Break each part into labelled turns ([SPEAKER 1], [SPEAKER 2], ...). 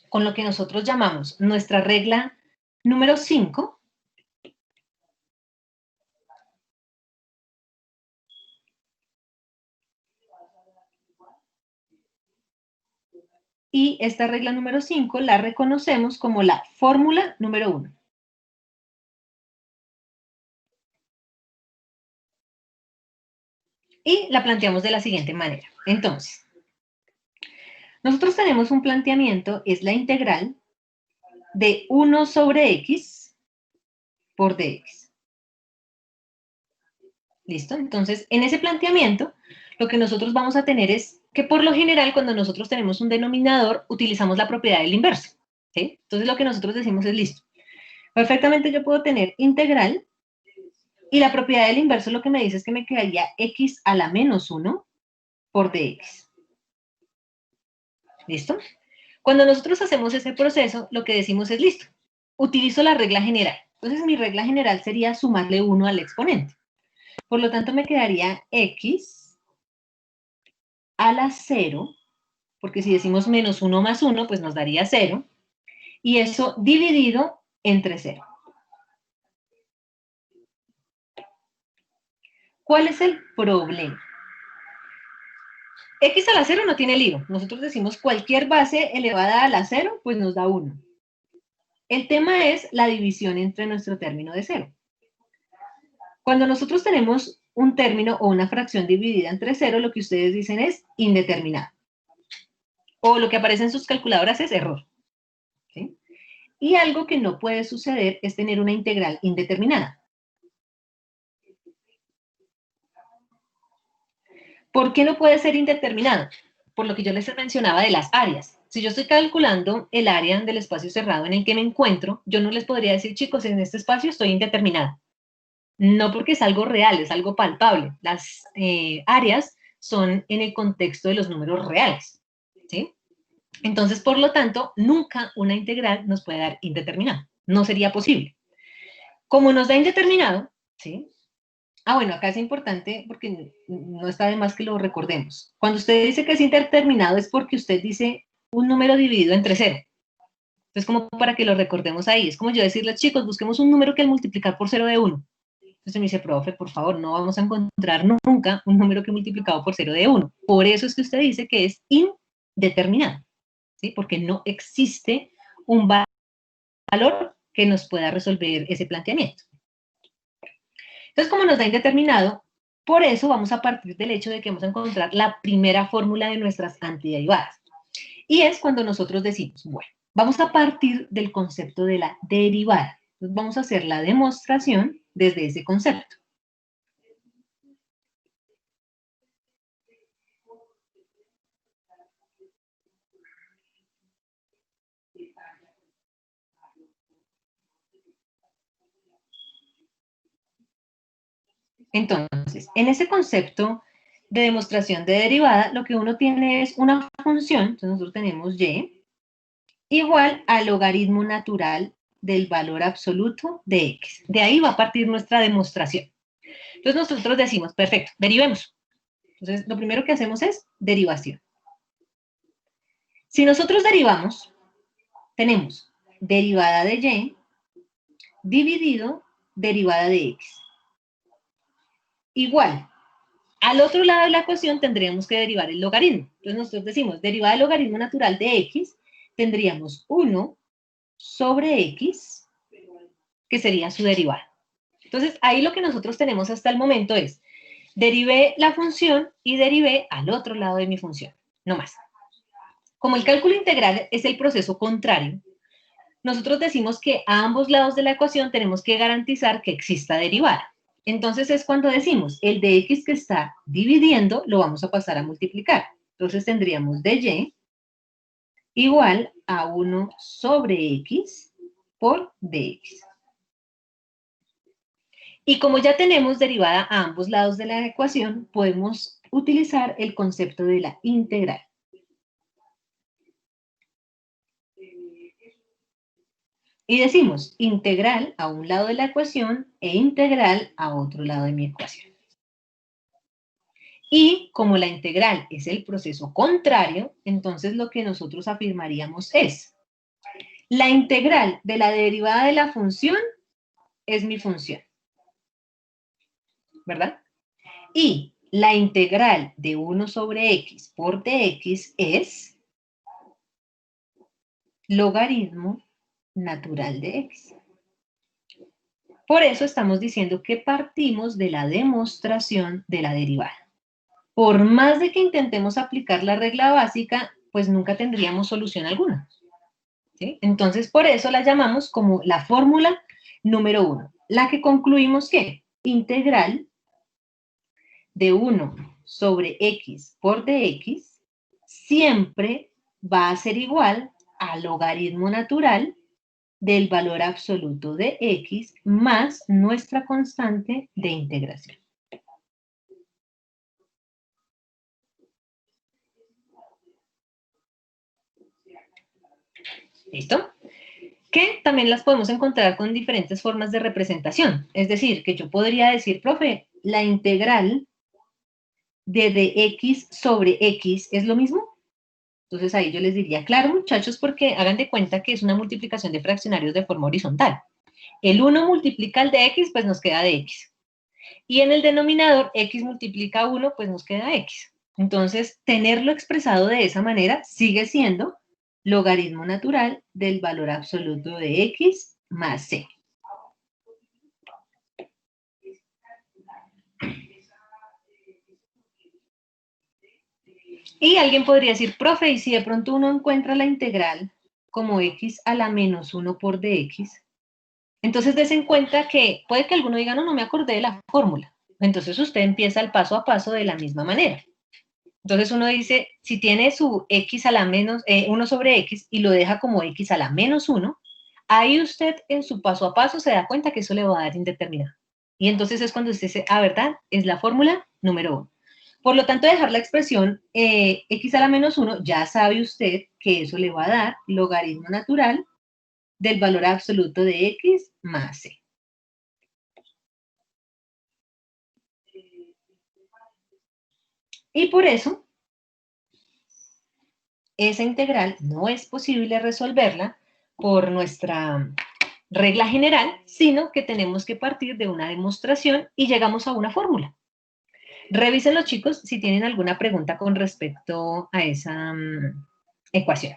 [SPEAKER 1] con lo que nosotros llamamos nuestra regla número 5, y esta regla número 5 la reconocemos como la fórmula número 1. Y la planteamos de la siguiente manera. Entonces, nosotros tenemos un planteamiento, es la integral de 1 sobre x por dx. ¿Listo? Entonces, en ese planteamiento, lo que nosotros vamos a tener es que por lo general, cuando nosotros tenemos un denominador, utilizamos la propiedad del inverso. ¿Sí? Entonces, lo que nosotros decimos es, listo, perfectamente yo puedo tener integral, y la propiedad del inverso lo que me dice es que me quedaría x a la menos 1 por dx. ¿Listo? Cuando nosotros hacemos ese proceso, lo que decimos es, listo, utilizo la regla general. Entonces, mi regla general sería sumarle 1 al exponente. Por lo tanto, me quedaría x a la 0, porque si decimos menos 1 más 1, pues nos daría 0, y eso dividido entre 0. ¿Cuál es el problema? X a la 0 no tiene lío. Nosotros decimos cualquier base elevada a la 0, pues nos da 1. El tema es la división entre nuestro término de 0. Cuando nosotros tenemos un término o una fracción dividida entre 0, lo que ustedes dicen es indeterminado. O lo que aparece en sus calculadoras es error. ¿Sí? Y algo que no puede suceder es tener una integral indeterminada. ¿Por qué no puede ser indeterminado? Por lo que yo les mencionaba de las áreas. Si yo estoy calculando el área del espacio cerrado en el que me encuentro, yo no les podría decir, chicos, en este espacio estoy indeterminada. No, porque es algo real, es algo palpable. Las áreas son en el contexto de los números reales, ¿sí? Entonces, por lo tanto, nunca una integral nos puede dar indeterminado. No sería posible. Como nos da indeterminado, ¿sí? Bueno, acá es importante porque no está de más que lo recordemos. Cuando usted dice que es indeterminado es porque usted dice un número dividido entre 0. Entonces, como para que lo recordemos ahí. Es como yo decirles, chicos, busquemos un número que al multiplicar por 0 de 1. Entonces me dice, profe, por favor, no vamos a encontrar nunca un número que multiplicado por 0 de 1. Por eso es que usted dice que es indeterminado, ¿sí? Porque no existe un valor que nos pueda resolver ese planteamiento. Entonces, como nos da indeterminado, por eso vamos a partir del hecho de que vamos a encontrar la primera fórmula de nuestras antiderivadas. Y es cuando nosotros decimos, bueno, vamos a partir del concepto de la derivada. Entonces, vamos a hacer la demostración desde ese concepto. Entonces, en ese concepto de demostración de derivada, lo que uno tiene es una función, entonces nosotros tenemos y, igual al logaritmo natural del valor absoluto de x. De ahí va a partir nuestra demostración. Entonces nosotros decimos, perfecto, derivemos. Entonces, lo primero que hacemos es derivación. Si nosotros derivamos, tenemos derivada de y dividido derivada de x. Igual, al otro lado de la ecuación tendríamos que derivar el logaritmo. Entonces nosotros decimos, derivada del logaritmo natural de x, tendríamos 1 sobre x, que sería su derivada. Entonces, ahí lo que nosotros tenemos hasta el momento es, derivé la función y derivé al otro lado de mi función, no más. Como el cálculo integral es el proceso contrario, nosotros decimos que a ambos lados de la ecuación tenemos que garantizar que exista derivada. Entonces es cuando decimos, el de x que está dividiendo lo vamos a pasar a multiplicar. Entonces tendríamos de y igual a 1 sobre x por dx. Y como ya tenemos derivada a ambos lados de la ecuación, podemos utilizar el concepto de la integral. Y decimos integral a un lado de la ecuación e integral a otro lado de mi ecuación. Y como la integral es el proceso contrario, entonces lo que nosotros afirmaríamos es, La integral de la derivada de la función es mi función, ¿verdad? Y la integral de 1 sobre x por dx es logaritmo natural de x. Por eso estamos diciendo que partimos de la demostración de la derivada. Por más de que intentemos aplicar la regla básica, pues nunca tendríamos solución alguna, ¿sí? Entonces, por eso la llamamos como la fórmula número 1, la que concluimos que integral de 1 sobre x por dx siempre va a ser igual al logaritmo natural del valor absoluto de x más nuestra constante de integración. ¿Listo? Que también las podemos encontrar con diferentes formas de representación. Es decir, que yo podría decir, profe, la integral de dx sobre x es lo mismo. Entonces ahí yo les diría, claro, muchachos, porque hagan de cuenta que es una multiplicación de fraccionarios de forma horizontal. El 1 multiplica el de x, pues nos queda de x. Y en el denominador, x multiplica 1, pues nos queda x. Entonces, tenerlo expresado de esa manera sigue siendo logaritmo natural del valor absoluto de x más c. Y alguien podría decir, profe, y si de pronto uno encuentra la integral como x a la menos 1 por dx, entonces des en cuenta que puede que alguno diga, no, no me acordé de la fórmula. Entonces usted empieza el paso a paso de la misma manera. Entonces uno dice, si tiene su x a la menos 1 sobre x y lo deja como x a la menos 1, ahí usted en su paso a paso se da cuenta que eso le va a dar indeterminado. Y entonces es cuando usted dice, ah, ¿verdad? Es la fórmula número 1. Por lo tanto, dejar la expresión x a la menos 1, ya sabe usted que eso le va a dar logaritmo natural del valor absoluto de x más c. Y por eso, esa integral no es posible resolverla por nuestra regla general, sino que tenemos que partir de una demostración y llegamos a una fórmula. Revisen los chicos si tienen alguna pregunta con respecto a esa ecuación.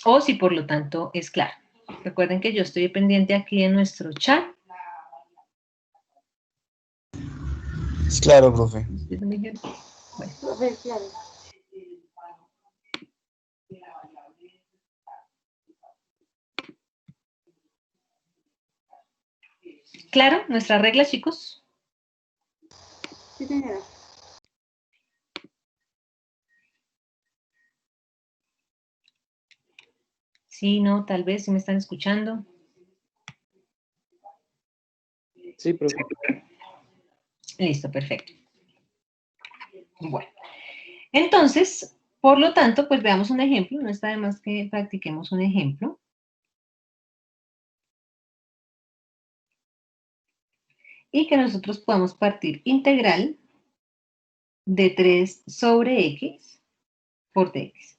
[SPEAKER 1] O si por lo tanto es claro. Recuerden que yo estoy pendiente aquí en nuestro chat.
[SPEAKER 2] Es claro, profe.
[SPEAKER 1] Bueno.
[SPEAKER 3] Profe, claro.
[SPEAKER 1] ¿Claro? ¿Nuestra regla, chicos?
[SPEAKER 3] Sí, señora.
[SPEAKER 1] Sí, no, tal vez, si me están escuchando.
[SPEAKER 2] Sí, profe.
[SPEAKER 1] Listo, perfecto. Bueno, entonces, por lo tanto, pues veamos un ejemplo. No está de más que practiquemos un ejemplo. Y que nosotros podamos partir integral de 3 sobre x por dx.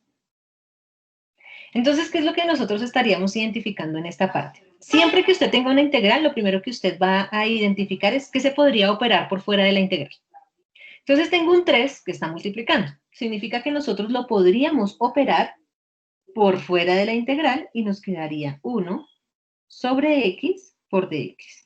[SPEAKER 1] Entonces, ¿qué es lo que nosotros estaríamos identificando en esta parte? Siempre que usted tenga una integral, lo primero que usted va a identificar es que se podría operar por fuera de la integral. Entonces, tengo un 3 que está multiplicando. Significa que nosotros lo podríamos operar por fuera de la integral y nos quedaría 1 sobre x por dx.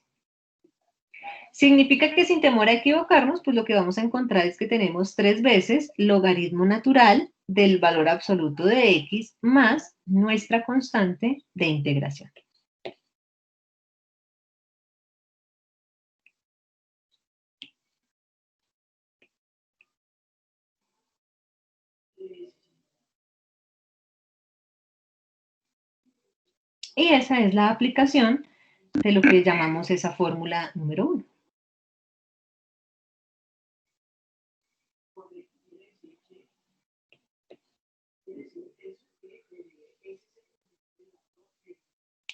[SPEAKER 1] Significa que sin temor a equivocarnos, pues lo que vamos a encontrar es que tenemos 3 veces logaritmo natural del valor absoluto de x más nuestra constante de integración. Y esa es la aplicación de lo que llamamos esa fórmula número 1.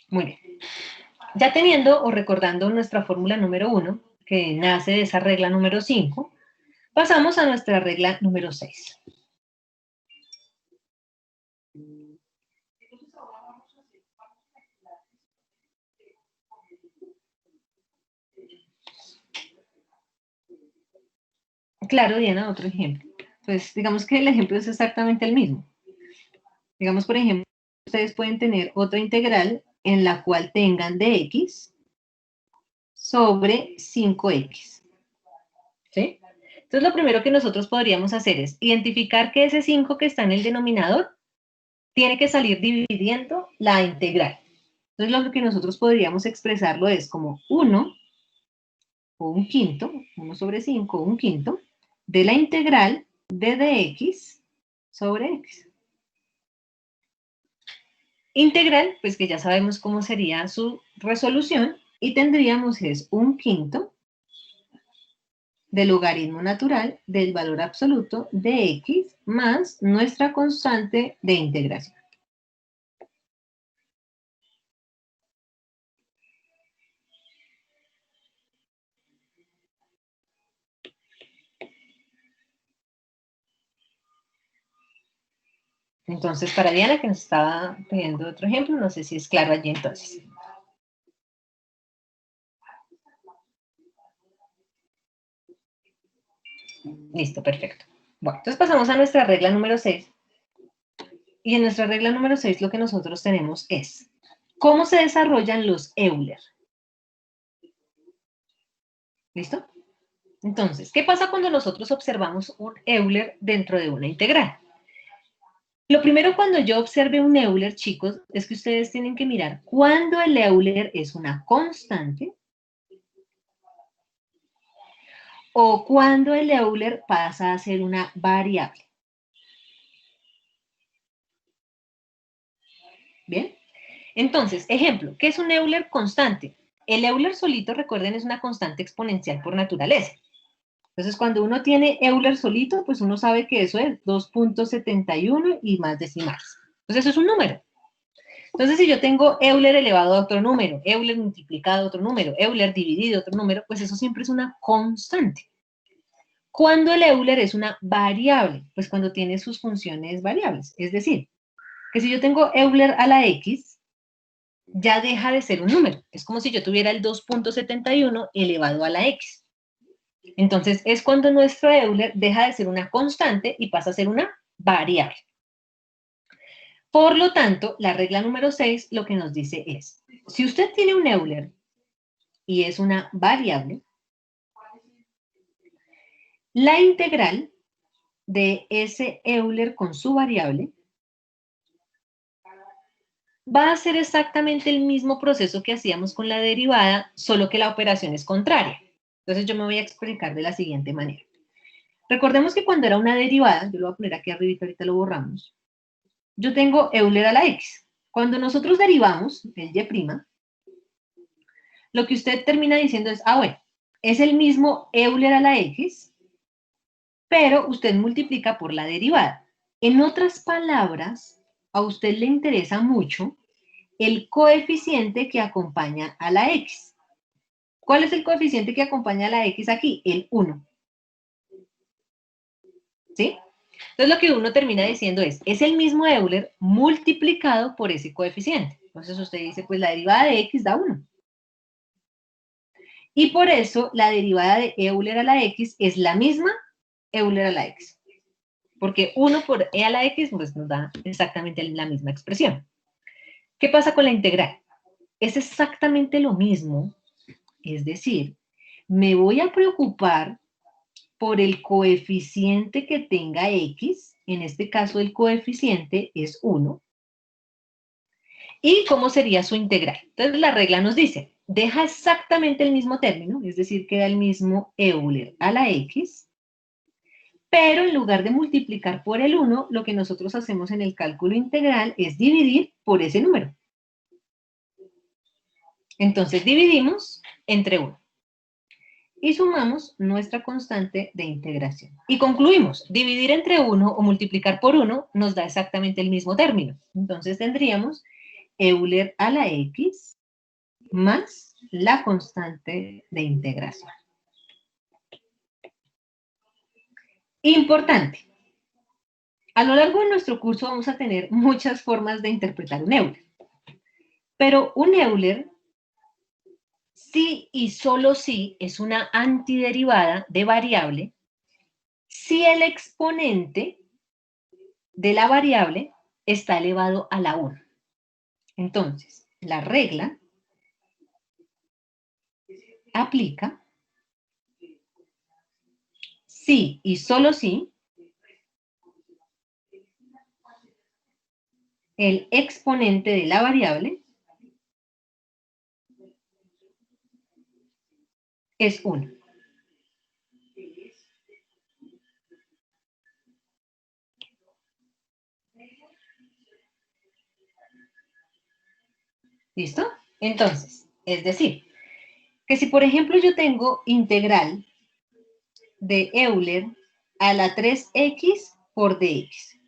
[SPEAKER 1] Muy bien. Ya teniendo o recordando nuestra fórmula número 1, que nace de esa regla número 5, Pasamos a nuestra regla número 6. Claro, Diana, otro ejemplo. Pues digamos que el ejemplo es exactamente el mismo. Digamos, por ejemplo, ustedes pueden tener otra integral en la cual tengan dx sobre 5x. ¿Sí? Entonces, lo primero que nosotros podríamos hacer es identificar que ese 5 que está en el denominador tiene que salir dividiendo la integral. Entonces, lo que nosotros podríamos expresarlo es como 1 o un quinto, 1 sobre 5 o un quinto, de la integral de dx sobre x. Integral, pues que ya sabemos cómo sería su resolución, y tendríamos es un quinto del logaritmo natural del valor absoluto de x más nuestra constante de integración. Entonces, para Diana, que nos estaba pidiendo otro ejemplo, no sé si es claro allí entonces. Listo, perfecto. Bueno, entonces pasamos a nuestra regla número 6. Y en nuestra regla número 6 lo que nosotros tenemos es cómo se desarrollan los Euler. ¿Listo? Entonces, ¿qué pasa cuando nosotros observamos un Euler dentro de una integral? Lo primero cuando yo observe un Euler, chicos, es que ustedes tienen que mirar cuándo el Euler es una constante o cuándo el Euler pasa a ser una variable. ¿Bien? Entonces, ejemplo, ¿qué es un Euler constante? El Euler solito, recuerden, es una constante exponencial por naturaleza. Entonces, cuando uno tiene Euler solito, pues uno sabe que eso es 2.71 y más decimales. Entonces, eso es un número. Entonces, si yo tengo Euler elevado a otro número, Euler multiplicado a otro número, Euler dividido a otro número, pues eso siempre es una constante. ¿Cuándo el Euler es una variable? Pues cuando tiene sus funciones variables. Es decir, que si yo tengo Euler a la x, ya deja de ser un número. Es como si yo tuviera el 2.71 elevado a la x. Entonces, es cuando nuestro Euler deja de ser una constante y pasa a ser una variable. Por lo tanto, la regla número 6 lo que nos dice es, si usted tiene un Euler y es una variable, la integral de ese Euler con su variable va a ser exactamente el mismo proceso que hacíamos con la derivada, solo que la operación es contraria. Entonces, yo me voy a explicar de la siguiente manera. Recordemos que cuando era una derivada, yo lo voy a poner aquí arriba, ahorita lo borramos, yo tengo Euler a la x. Cuando nosotros derivamos el y', lo que usted termina diciendo es, bueno, es el mismo Euler a la x, pero usted multiplica por la derivada. En otras palabras, a usted le interesa mucho el coeficiente que acompaña a la x. ¿Cuál es el coeficiente que acompaña a la x aquí? El 1. ¿Sí? Entonces lo que uno termina diciendo es el mismo Euler multiplicado por ese coeficiente. Entonces usted dice, pues la derivada de x da 1. Y por eso la derivada de Euler a la x es la misma Euler a la x. Porque 1 por e a la x pues nos da exactamente la misma expresión. ¿Qué pasa con la integral? Es exactamente lo mismo. Es decir, me voy a preocupar por el coeficiente que tenga x, en este caso el coeficiente es 1, y cómo sería su integral. Entonces la regla nos dice, deja exactamente el mismo término, es decir, queda el mismo Euler a la x, pero en lugar de multiplicar por el 1, lo que nosotros hacemos en el cálculo integral es dividir por ese número. Entonces dividimos entre 1. Y sumamos nuestra constante de integración. Y concluimos, dividir entre 1 o multiplicar por 1 nos da exactamente el mismo término. Entonces tendríamos Euler a la x más la constante de integración. Importante. A lo largo de nuestro curso vamos a tener muchas formas de interpretar un Euler. Pero un Euler, sí y solo si es una antiderivada de variable, si el exponente de la variable está elevado a la 1. Entonces, la regla aplica si y solo si el exponente de la variable es 1. ¿Listo? Entonces, es decir, que si por ejemplo yo tengo integral de Euler a la 3x por dx,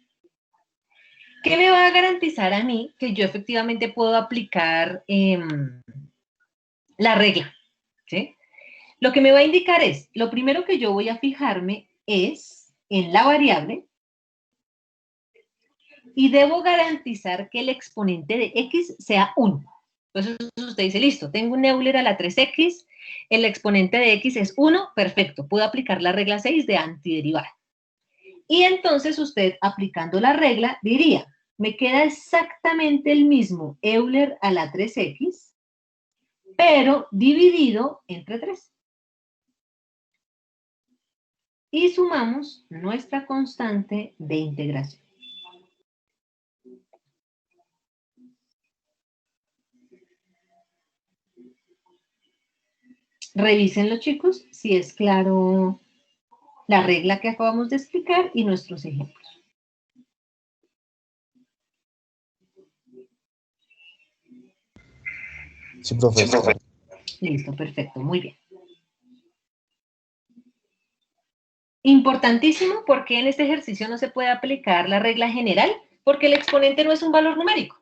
[SPEAKER 1] ¿qué me va a garantizar a mí que yo efectivamente puedo aplicar la regla? ¿Sí? Lo que me va a indicar es, lo primero que yo voy a fijarme es en la variable y debo garantizar que el exponente de x sea 1. Entonces usted dice, listo, tengo un Euler a la 3x, el exponente de x es 1, perfecto, puedo aplicar la regla 6 de antiderivada. Y entonces usted, aplicando la regla, diría, me queda exactamente el mismo Euler a la 3x, pero dividido entre 3. Y sumamos nuestra constante de integración. Revísenlo, chicos, si es claro la regla que acabamos de explicar y nuestros ejemplos.
[SPEAKER 2] Sí, profe.
[SPEAKER 1] Listo, perfecto, muy bien. Importantísimo porque en este ejercicio no se puede aplicar la regla general porque el exponente no es un valor numérico,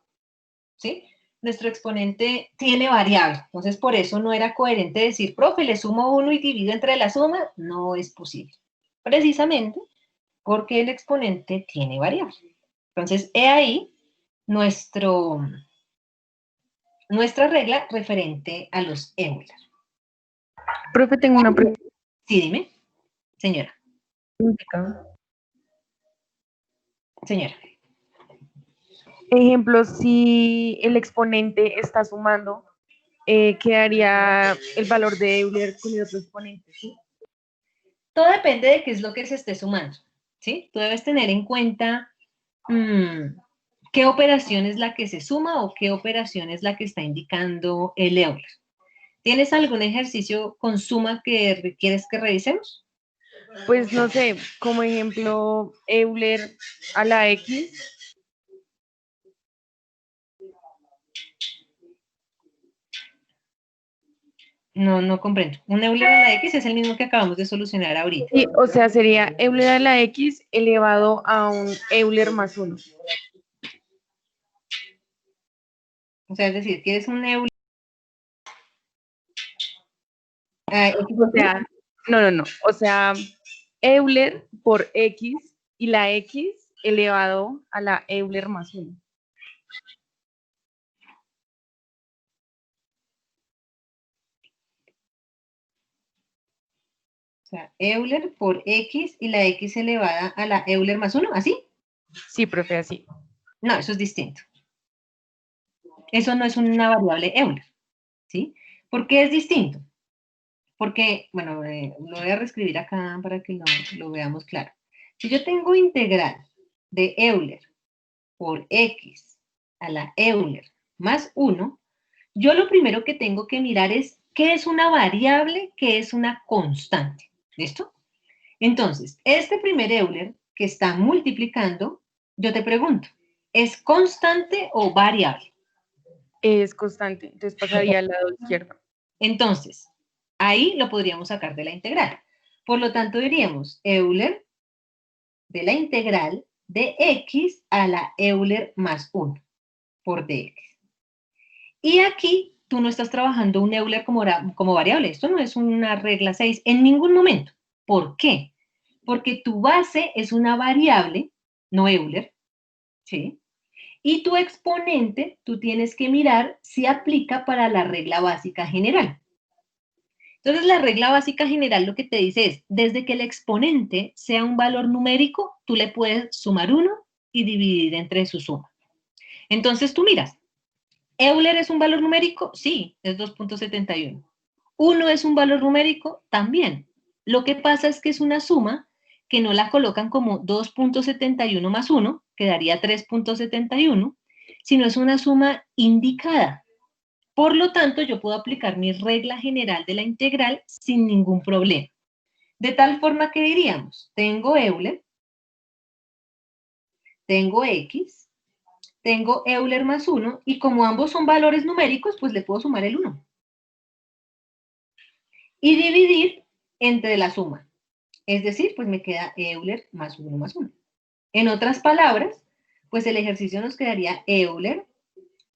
[SPEAKER 1] ¿sí? Nuestro exponente tiene variable, entonces por eso no era coherente decir, profe, le sumo 1 y divido entre la suma, no es posible. Precisamente porque el exponente tiene variable. Entonces, he ahí nuestra regla referente a los Euler.
[SPEAKER 4] Profe, tengo una pregunta.
[SPEAKER 1] Sí, dime, señora. Señora.
[SPEAKER 4] Ejemplo, si el exponente está sumando, quedaría el valor de Euler con el otro exponente, ¿sí?
[SPEAKER 1] Todo depende de qué es lo que se esté sumando, ¿sí? Tú debes tener en cuenta qué operación es la que se suma o qué operación es la que está indicando el Euler. ¿Tienes algún ejercicio con suma que quieres que revisemos?
[SPEAKER 4] Pues no sé, como ejemplo, Euler a la X.
[SPEAKER 1] No comprendo. Un Euler a la X es el mismo que acabamos de solucionar ahorita.
[SPEAKER 4] Sí, o sea, sería Euler a la X elevado a un Euler más 1.
[SPEAKER 1] O sea, es decir, quieres un Euler...
[SPEAKER 4] O sea, no. O sea, Euler por X y la X elevado a la Euler más 1.
[SPEAKER 1] O sea, Euler por X y la X elevada a la Euler más 1, ¿así?
[SPEAKER 4] Sí, profe, así.
[SPEAKER 1] No, eso es distinto. Eso no es una variable Euler, ¿sí? ¿Por qué es distinto? Porque, bueno, lo voy a reescribir acá para que lo veamos claro. Si yo tengo integral de Euler por X a la Euler más 1, yo lo primero que tengo que mirar es qué es una variable, qué es una constante. ¿Listo? Entonces, este primer Euler que está multiplicando, yo te pregunto, ¿es constante o variable?
[SPEAKER 4] Es constante, entonces pasaría al lado izquierdo.
[SPEAKER 1] Entonces, ahí lo podríamos sacar de la integral. Por lo tanto, diríamos Euler de la integral de x a la Euler más 1 por dx. Y aquí tú no estás trabajando un Euler como variable. Esto no es una regla 6 en ningún momento. ¿Por qué? porque tu base es una variable, no Euler, ¿sí? Y tu exponente, tú tienes que mirar si aplica para la regla básica general. Entonces, la regla básica general lo que te dice es, desde que el exponente sea un valor numérico, tú le puedes sumar 1 y dividir entre su suma. Entonces, tú miras, ¿Euler es un valor numérico? Sí, es 2.71. ¿1 es un valor numérico? También. Lo que pasa es que es una suma que no la colocan como 2.71 más 1, que daría 3.71, sino es una suma indicada. Por lo tanto, yo puedo aplicar mi regla general de la integral sin ningún problema. De tal forma que diríamos, tengo Euler, tengo X, tengo Euler más 1, y como ambos son valores numéricos, pues le puedo sumar el 1. Y dividir entre la suma. Es decir, pues me queda Euler más 1 más 1. En otras palabras, pues el ejercicio nos quedaría Euler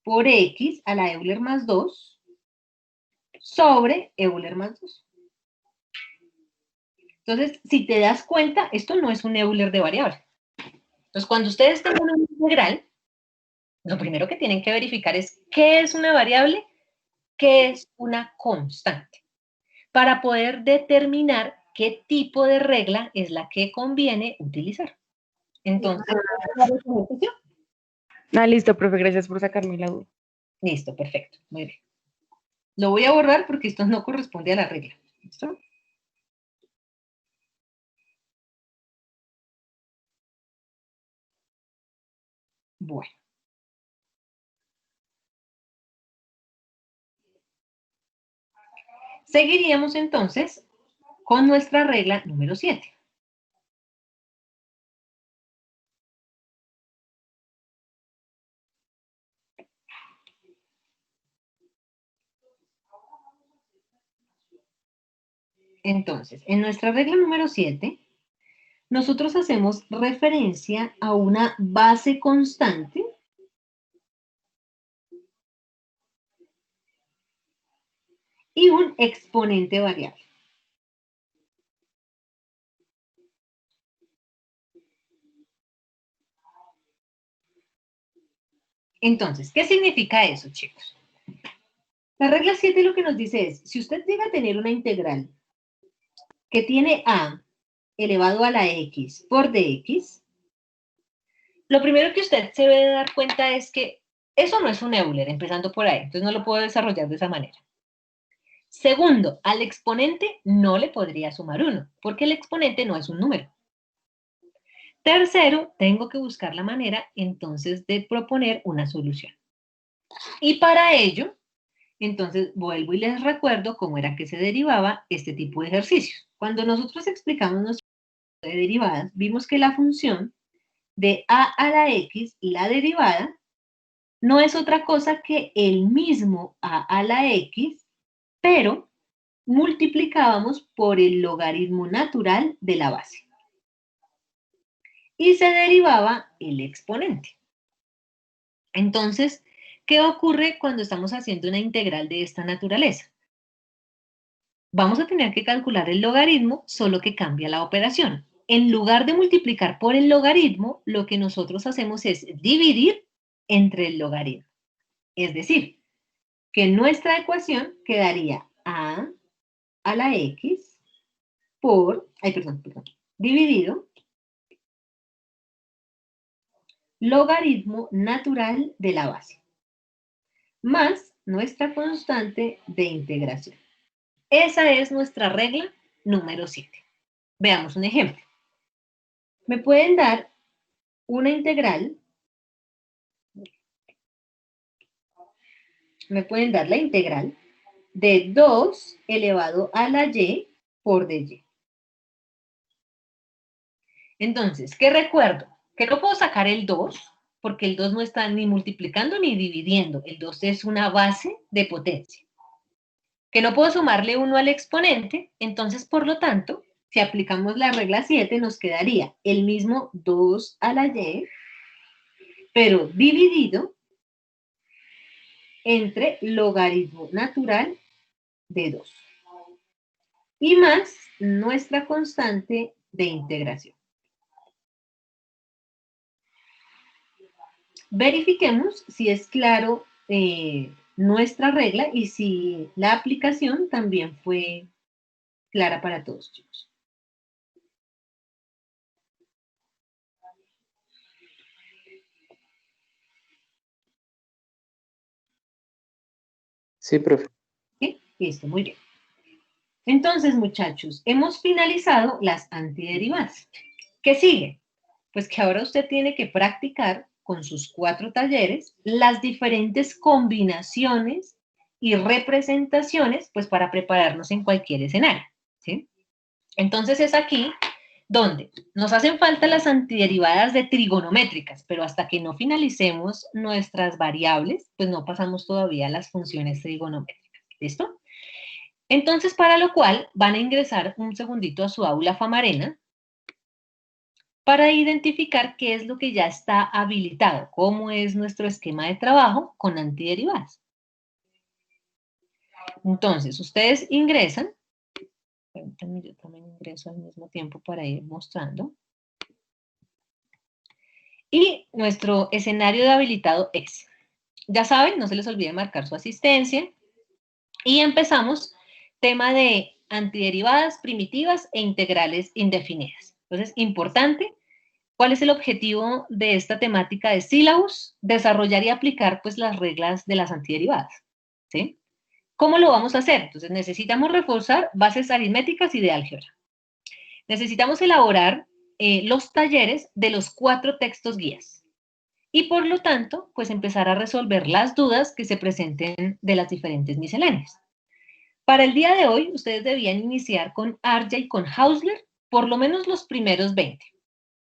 [SPEAKER 1] por X a la Euler más 2 sobre Euler más 2. Entonces, si te das cuenta, esto no es un Euler de variable. Entonces, cuando ustedes tengan una integral, lo primero que tienen que verificar es qué es una variable, qué es una constante, para poder determinar qué tipo de regla es la que conviene utilizar. Entonces,
[SPEAKER 4] Listo, profe, gracias por sacarme la duda.
[SPEAKER 1] listo, perfecto, muy bien. Lo voy a borrar porque esto no corresponde a la regla. ¿Listo? Bueno. Seguiríamos entonces con nuestra regla número 7. Entonces, en nuestra regla número 7, nosotros hacemos referencia a una base constante y un exponente variable. Entonces, ¿qué significa eso, chicos? La regla 7 lo que nos dice es, si usted llega a tener una integral que tiene a elevado a la x por dx, lo primero que usted se debe dar cuenta es que eso no es un Euler, empezando por ahí, entonces no lo puedo desarrollar de esa manera. Segundo, al exponente no le podría sumar 1, porque el exponente no es un número. Tercero, tengo que buscar la manera entonces de proponer una solución. Y para ello, entonces vuelvo y les recuerdo cómo era que se derivaba este tipo de ejercicios. Cuando nosotros explicamos nuestro de derivadas, vimos que la función de a la x, la derivada, no es otra cosa que el mismo a la x, pero multiplicábamos por el logaritmo natural de la base. Y se derivaba el exponente. Entonces, ¿qué ocurre cuando estamos haciendo una integral de esta naturaleza? Vamos a tener que calcular el logaritmo, solo que cambia la operación. En lugar de multiplicar por el logaritmo, lo que nosotros hacemos es dividir entre el logaritmo. Es decir, que nuestra ecuación quedaría a la x por, dividido logaritmo natural de la base, más nuestra constante de integración. Esa es nuestra regla número 7. Veamos un ejemplo. Me pueden dar una integral, me pueden dar la integral de 2 elevado a la y por dy. Entonces, ¿qué recuerdo? Que no puedo sacar el 2, porque el 2 no está ni multiplicando ni dividiendo. El 2 es una base de potencia. Que no puedo sumarle 1 al exponente, entonces, por lo tanto, si aplicamos la regla 7, nos quedaría el mismo 2 a la y, pero dividido entre logaritmo natural de 2. Y más nuestra constante de integración. Verifiquemos si es claro nuestra regla y si la aplicación también fue clara para todos, chicos.
[SPEAKER 2] Sí, profe.
[SPEAKER 1] ¿Sí? Listo, muy bien. Entonces, muchachos, hemos finalizado las antiderivadas. ¿Qué sigue? Pues que ahora usted tiene que practicar con sus 4 talleres las diferentes combinaciones y representaciones, pues para prepararnos en cualquier escenario, ¿sí? Entonces es aquí donde nos hacen falta las antiderivadas de trigonométricas, pero hasta que no finalicemos nuestras variables, pues no pasamos todavía a las funciones trigonométricas, ¿listo? Entonces, para lo cual van a ingresar un segundito a su aula Famarena para identificar qué es lo que ya está habilitado, cómo es nuestro esquema de trabajo con antiderivadas. Entonces, ustedes ingresan, permítanme, yo también ingreso al mismo tiempo para ir mostrando. Y nuestro escenario de habilitado es, ya saben, no se les olvide marcar su asistencia. Y empezamos, tema de antiderivadas primitivas e integrales indefinidas. Entonces, importante, ¿cuál es el objetivo de esta temática de sílabus? Desarrollar y aplicar pues las reglas de las antiderivadas, ¿sí? ¿Cómo lo vamos a hacer? Entonces, necesitamos reforzar bases aritméticas y de álgebra. Necesitamos elaborar los talleres de los 4 textos guías. Y por lo tanto, pues empezar a resolver las dudas que se presenten de las diferentes misceláneas. Para el día de hoy, ustedes debían iniciar con Arya y con Hausler, por lo menos los primeros 20,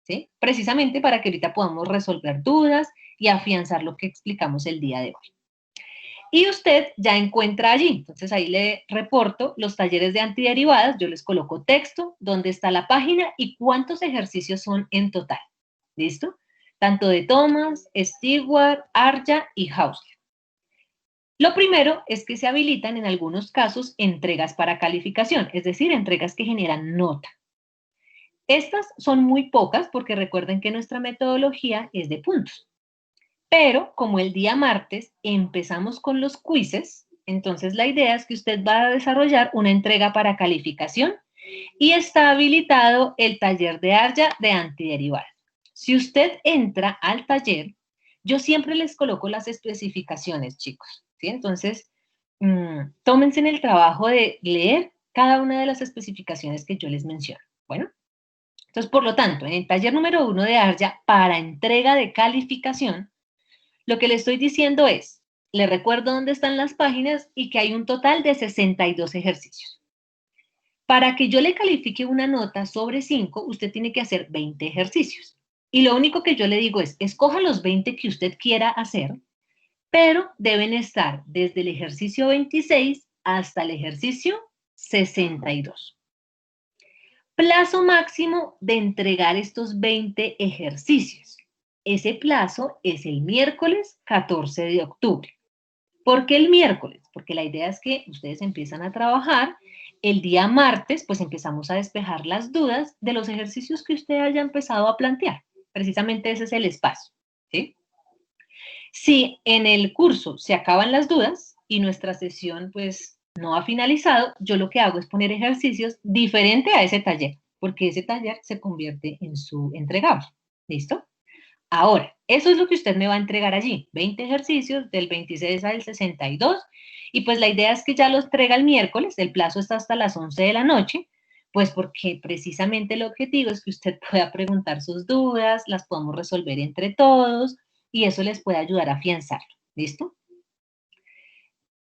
[SPEAKER 1] ¿sí? Precisamente para que ahorita podamos resolver dudas y afianzar lo que explicamos el día de hoy. Y usted ya encuentra allí, entonces ahí le reporto los talleres de antiderivadas, yo les coloco texto, dónde está la página y cuántos ejercicios son en total, ¿listo? Tanto de Thomas, Stewart, Arya y Hausler. Lo primero es que se habilitan en algunos casos entregas para calificación, es decir, entregas que generan nota. Estas son muy pocas porque recuerden que nuestra metodología es de puntos. Pero como el día martes empezamos con los quizzes, entonces la idea es que usted va a desarrollar una entrega para calificación y está habilitado el taller de Arya de antiderivadas. Si usted entra al taller, yo siempre les coloco las especificaciones, chicos, ¿sí? Entonces, tómense en el trabajo de leer cada una de las especificaciones que yo les menciono. Bueno, entonces, por lo tanto, en el taller número 1 de Arya, para entrega de calificación, lo que le estoy diciendo es, le recuerdo dónde están las páginas y que hay un total de 62 ejercicios. Para que yo le califique una nota sobre 5, usted tiene que hacer 20 ejercicios. Y lo único que yo le digo es, escoja los 20 que usted quiera hacer, pero deben estar desde el ejercicio 26 hasta el ejercicio 62. Plazo máximo de entregar estos 20 ejercicios. Ese plazo es el miércoles 14 de octubre. ¿Por qué el miércoles? Porque la idea es que ustedes empiezan a trabajar, el día martes pues empezamos a despejar las dudas de los ejercicios que usted haya empezado a plantear. Precisamente ese es el espacio, ¿sí? Si en el curso se acaban las dudas y nuestra sesión pues no ha finalizado, yo lo que hago es poner ejercicios diferente a ese taller, porque ese taller se convierte en su entregable. ¿Listo? Ahora, eso es lo que usted me va a entregar allí, 20 ejercicios del 26 al 62, y pues la idea es que ya los entrega el miércoles, el plazo está hasta las 11 de la noche, pues porque precisamente el objetivo es que usted pueda preguntar sus dudas, las podamos resolver entre todos, y eso les puede ayudar a afianzarlo. ¿Listo?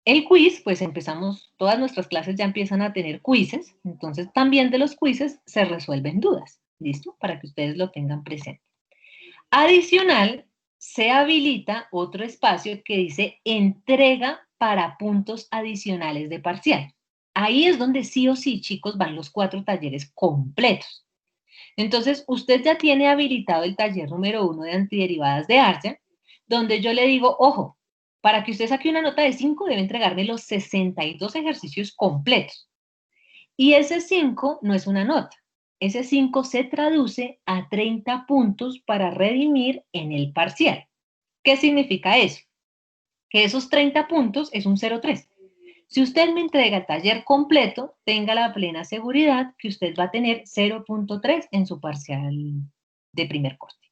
[SPEAKER 1] El quiz, pues empezamos, todas nuestras clases ya empiezan a tener quizzes, entonces también de los quizzes se resuelven dudas. ¿Listo? Para que ustedes lo tengan presente. Adicional, se habilita otro espacio que dice entrega para puntos adicionales de parcial. Ahí es donde sí o sí, chicos, van los 4 talleres completos. Entonces, usted ya tiene habilitado el taller número 1 de antiderivadas de Arya, donde yo le digo, ojo, para que usted saque una nota de 5, debe entregarme los 62 ejercicios completos. Y ese 5 no es una nota. ese 5 se traduce a 30 puntos para redimir en el parcial. ¿Qué significa eso? Que esos 30 puntos es un 0,3. Si usted me entrega el taller completo, tenga la plena seguridad que usted va a tener 0,3 en su parcial de primer corte.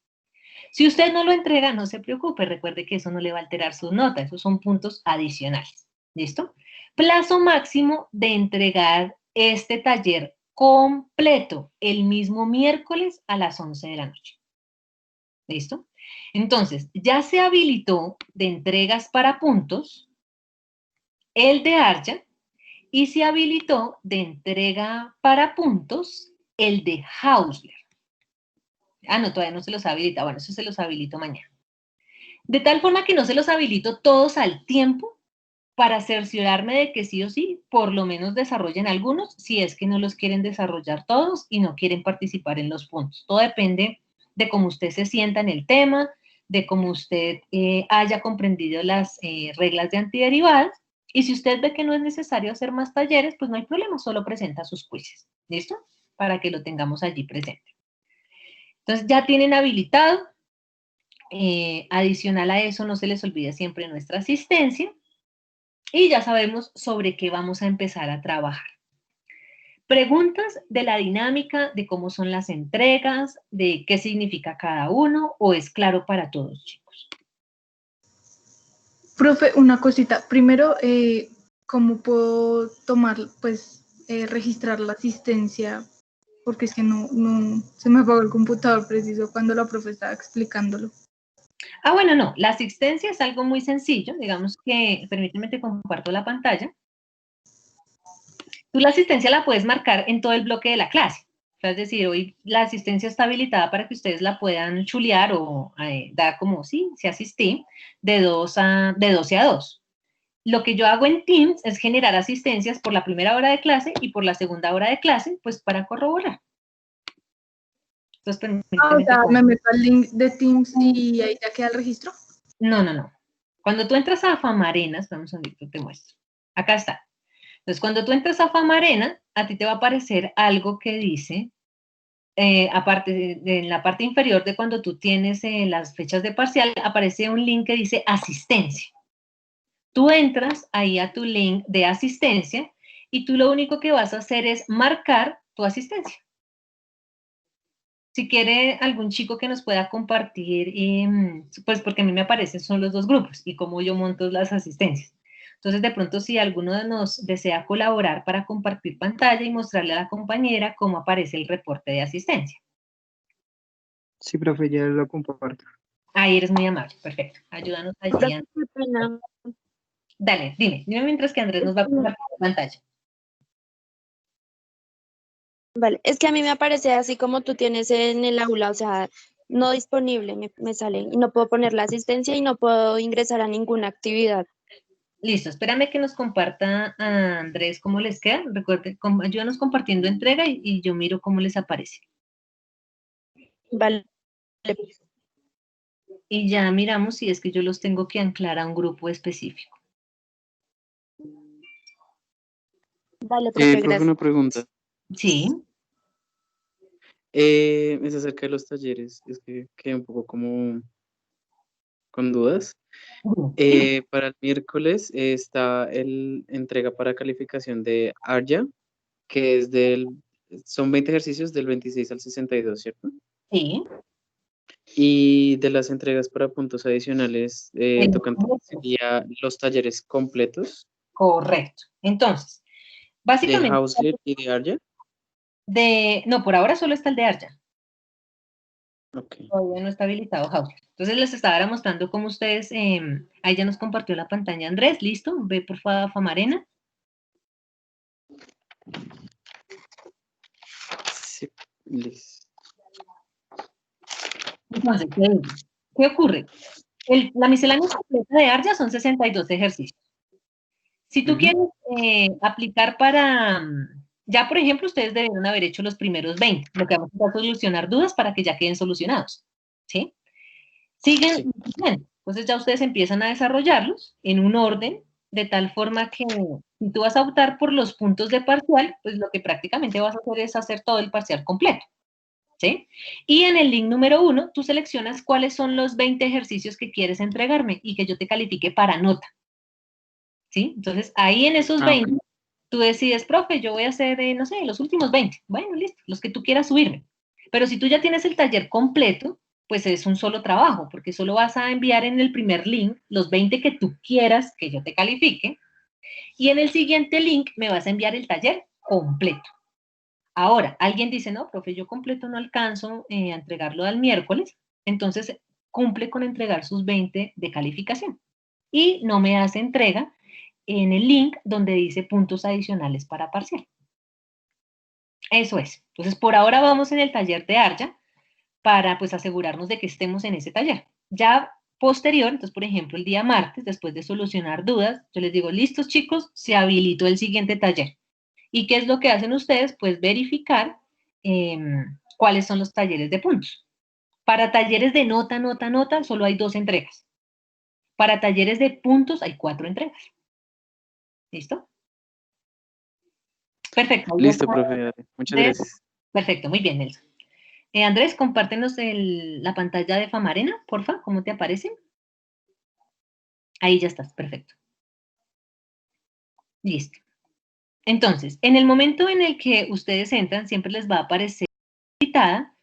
[SPEAKER 1] Si usted no lo entrega, no se preocupe, recuerde que eso no le va a alterar su nota, esos son puntos adicionales. ¿Listo? Plazo máximo de entregar este taller completo el mismo miércoles a las 11 de la noche. ¿Listo? Entonces, ya se habilitó de entregas para puntos el de Arya y se habilitó de entrega para puntos el de Hausler. Ah, no, todavía no se los habilita. Bueno, eso se los habilito mañana. De tal forma que no se los habilito todos al tiempo para cerciorarme de que sí o sí, por lo menos desarrollen algunos, si es que no los quieren desarrollar todos y no quieren participar en los puntos. Todo depende de cómo usted se sienta en el tema, de cómo usted haya comprendido las reglas de antiderivadas, y si usted ve que no es necesario hacer más talleres, pues no hay problema, solo presenta sus quizzes. ¿Listo? Para que lo tengamos allí presente. Entonces ya tienen habilitado. Adicional a eso, no se les olvide siempre nuestra asistencia. Y ya sabemos sobre qué vamos a empezar a trabajar. Preguntas de la dinámica, de cómo son las entregas, de qué significa cada uno, o es claro para todos, chicos.
[SPEAKER 5] Profe, una cosita. Primero, ¿cómo puedo tomar, registrar la asistencia? Porque es que no se me apagó el computador preciso cuando la profe estaba explicándolo.
[SPEAKER 1] Ah, bueno, no, la asistencia es algo muy sencillo, digamos que, permíteme que comparto la pantalla. Tú la asistencia la puedes marcar en todo el bloque de la clase. Es decir, hoy la asistencia está habilitada para que ustedes la puedan chulear o dar como, sí, se asistí, de 12 a 2. Lo que yo hago en Teams es generar asistencias por la primera hora de clase y por la segunda hora de clase, pues para corroborar. Entonces, permíteme.
[SPEAKER 5] O sea, me meto al link de Teams y ahí ya queda el registro.
[SPEAKER 1] No. Cuando tú entras a Famarenas, vamos a ver, yo te muestro. Acá está. Entonces, cuando tú entras a Famarena, a ti te va a aparecer algo que dice, aparte en la parte inferior de cuando tú tienes las fechas de parcial, aparece un link que dice asistencia. Tú entras ahí a tu link de asistencia y tú lo único que vas a hacer es marcar tu asistencia. Si quiere algún chico que nos pueda compartir, pues porque a mí me aparecen son los dos grupos y cómo yo monto las asistencias. Entonces, de pronto, si alguno nos desea colaborar para compartir pantalla y mostrarle a la compañera cómo aparece el reporte de asistencia.
[SPEAKER 2] Sí, profe, ya lo comparto.
[SPEAKER 1] Ahí eres muy amable, perfecto. Ayúdanos allí. Dale, dime mientras que Andrés nos va a compartir la pantalla.
[SPEAKER 6] Vale, es que a mí me aparece así como tú tienes en el aula, o sea, no disponible, me sale, y no puedo poner la asistencia y no puedo ingresar a ninguna actividad.
[SPEAKER 1] Listo, espérame que nos comparta a Andrés cómo les queda. Recuerde, ayúdanos compartiendo entrega y yo miro cómo les aparece.
[SPEAKER 6] Vale.
[SPEAKER 1] Y ya miramos si es que yo los tengo que anclar a un grupo específico.
[SPEAKER 6] Vale, profe,
[SPEAKER 2] profe,
[SPEAKER 6] gracias.
[SPEAKER 2] una pregunta.
[SPEAKER 1] Sí.
[SPEAKER 2] Es acerca de los talleres. Es que quedé un poco como con dudas. Para el miércoles está el entrega para calificación de Arya, que es son 20 ejercicios del 26 al 62, ¿cierto?
[SPEAKER 1] Sí.
[SPEAKER 2] Y de las entregas para puntos adicionales, tocan sería los talleres completos.
[SPEAKER 1] Correcto. Entonces, básicamente.
[SPEAKER 2] ¿De Hausler y de Arya?
[SPEAKER 1] No, por ahora solo está el de Arya.
[SPEAKER 2] Okay.
[SPEAKER 1] Todavía no está habilitado Hausler. Entonces les estaba mostrando cómo ustedes, ahí ya nos compartió la pantalla Andrés, listo, ve por favor Famarena.
[SPEAKER 2] Sí, listo.
[SPEAKER 1] Entonces, ¿qué ocurre? La miscelánea completa de Arya son 62 ejercicios. Si tú quieres aplicar para, ya por ejemplo, ustedes deberían haber hecho los primeros 20, lo que vamos a solucionar dudas para que ya queden solucionados, ¿sí? Siguen, entonces ya ustedes empiezan a desarrollarlos en un orden de tal forma que si tú vas a optar por los puntos de parcial, pues lo que prácticamente vas a hacer es hacer todo el parcial completo, ¿sí? Y en el link número 1, tú seleccionas cuáles son los 20 ejercicios que quieres entregarme y que yo te califique para nota, ¿sí? Entonces, ahí en esos 20, tú decides, profe, yo voy a hacer, no sé, los últimos 20. Bueno, listo, los que tú quieras subirme. Pero si tú ya tienes el taller completo, pues es un solo trabajo, porque solo vas a enviar en el primer link los 20 que tú quieras que yo te califique, y en el siguiente link me vas a enviar el taller completo. Ahora, alguien dice, no, profe, yo completo no alcanzo a entregarlo al miércoles, entonces cumple con entregar sus 20 de calificación y no me hace entrega en el link donde dice puntos adicionales para parcial. Eso es. Entonces, por ahora vamos en el taller de Arya para, pues, asegurarnos de que estemos en ese taller. Ya posterior, entonces, por ejemplo, el día martes, después de solucionar dudas, yo les digo, listos, chicos, se habilitó el siguiente taller. ¿Y qué es lo que hacen ustedes? Pues verificar cuáles son los talleres de puntos. Para talleres de nota, nota, nota, solo hay 2 entregas. Para talleres de puntos hay 4 entregas. ¿Listo? Perfecto.
[SPEAKER 2] Listo, profe. Dale. Muchas gracias.
[SPEAKER 1] Perfecto, muy bien, Nelson. Andrés, compártenos la pantalla de Famarena, porfa, ¿cómo te aparece? Ahí ya estás, perfecto. Listo. Entonces, en el momento en el que ustedes entran, siempre les va a aparecer habilitada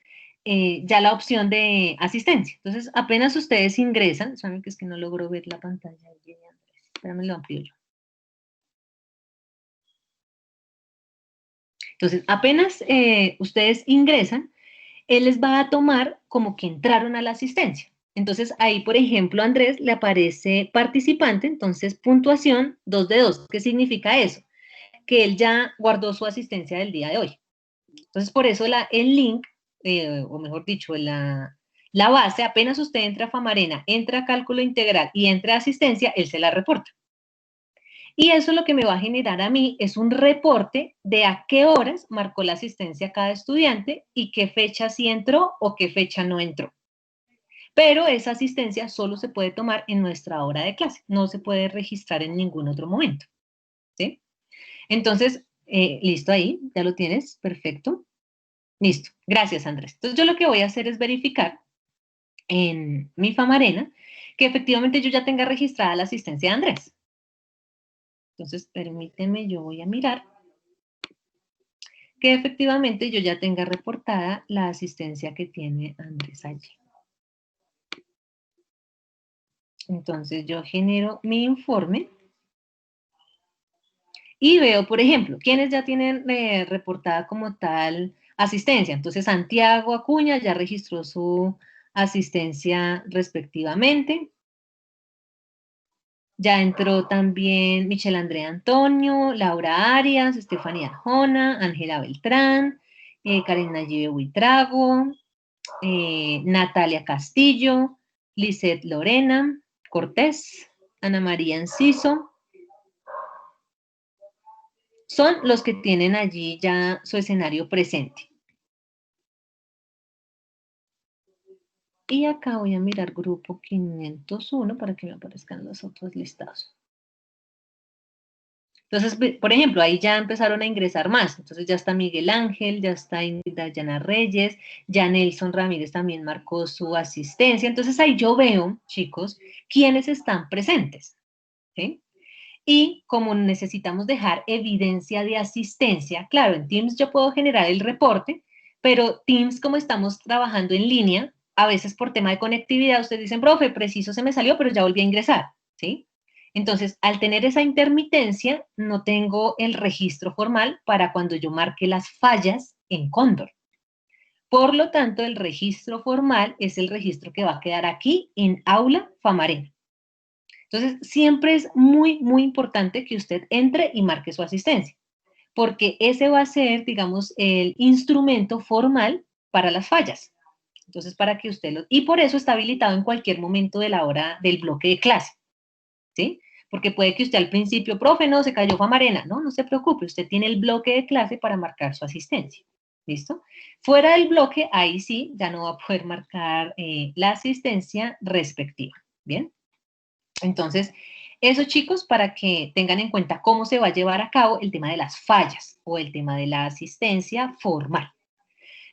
[SPEAKER 1] ya la opción de asistencia. Entonces, apenas ustedes ingresan, saben que es que no logro ver la pantalla. Espérame, lo amplío yo. Entonces, apenas ustedes ingresan, él les va a tomar como que entraron a la asistencia. Entonces, ahí, por ejemplo, a Andrés le aparece participante, entonces puntuación 2 de 2. ¿Qué significa eso? Que él ya guardó su asistencia del día de hoy. Entonces, por eso el link, o mejor dicho, la base, apenas usted entra a Famarena, entra a cálculo integral y entra a asistencia, él se la reporta. Y eso lo que me va a generar a mí es un reporte de a qué horas marcó la asistencia cada estudiante y qué fecha sí entró o qué fecha no entró. Pero esa asistencia solo se puede tomar en nuestra hora de clase, no se puede registrar en ningún otro momento. ¿Sí? Entonces, listo ahí, ya lo tienes, perfecto. Listo, gracias Andrés. Entonces yo lo que voy a hacer es verificar en mi Famarena que efectivamente yo ya tenga registrada la asistencia de Andrés. Entonces, permíteme, yo voy a mirar que efectivamente yo ya tenga reportada la asistencia que tiene Andrés allí. Entonces yo genero mi informe y veo, por ejemplo, quiénes ya tienen reportada como tal asistencia. Entonces Santiago Acuña ya registró su asistencia respectivamente. Ya entró también Michelle Andrea Antonio, Laura Arias, Estefanía Arjona, Ángela Beltrán, Karen Nayibe Huitrago, Natalia Castillo, Lisette Lorena Cortés, Ana María Enciso. Son los que tienen allí ya su escenario presente. Y acá voy a mirar grupo 501 para que me aparezcan los otros listados. Entonces, por ejemplo, ahí ya empezaron a ingresar más. Entonces ya está Miguel Ángel, ya está Dayana Reyes, ya Nelson Ramírez también marcó su asistencia. Entonces ahí yo veo, chicos, quiénes están presentes. ¿Sí? Y como necesitamos dejar evidencia de asistencia, claro, en Teams yo puedo generar el reporte, pero Teams, como estamos trabajando en línea, a veces por tema de conectividad, ustedes dicen, profe, preciso se me salió, pero ya volví a ingresar, ¿sí? Entonces, al tener esa intermitencia, no tengo el registro formal para cuando yo marque las fallas en Cóndor. Por lo tanto, el registro formal es el registro que va a quedar aquí en Aula Famarena. Entonces, siempre es muy, muy importante que usted entre y marque su asistencia, porque ese va a ser, digamos, el instrumento formal para las fallas. Entonces, para que usted y por eso está habilitado en cualquier momento de la hora del bloque de clase, ¿sí? Porque puede que usted al principio, profe, no, se cayó Famarena. No se preocupe, usted tiene el bloque de clase para marcar su asistencia. ¿Listo? Fuera del bloque, ahí sí, ya no va a poder marcar la asistencia respectiva. ¿Bien? Entonces, Eso, chicos, para que tengan en cuenta cómo se va a llevar a cabo el tema de las fallas o el tema de la asistencia formal.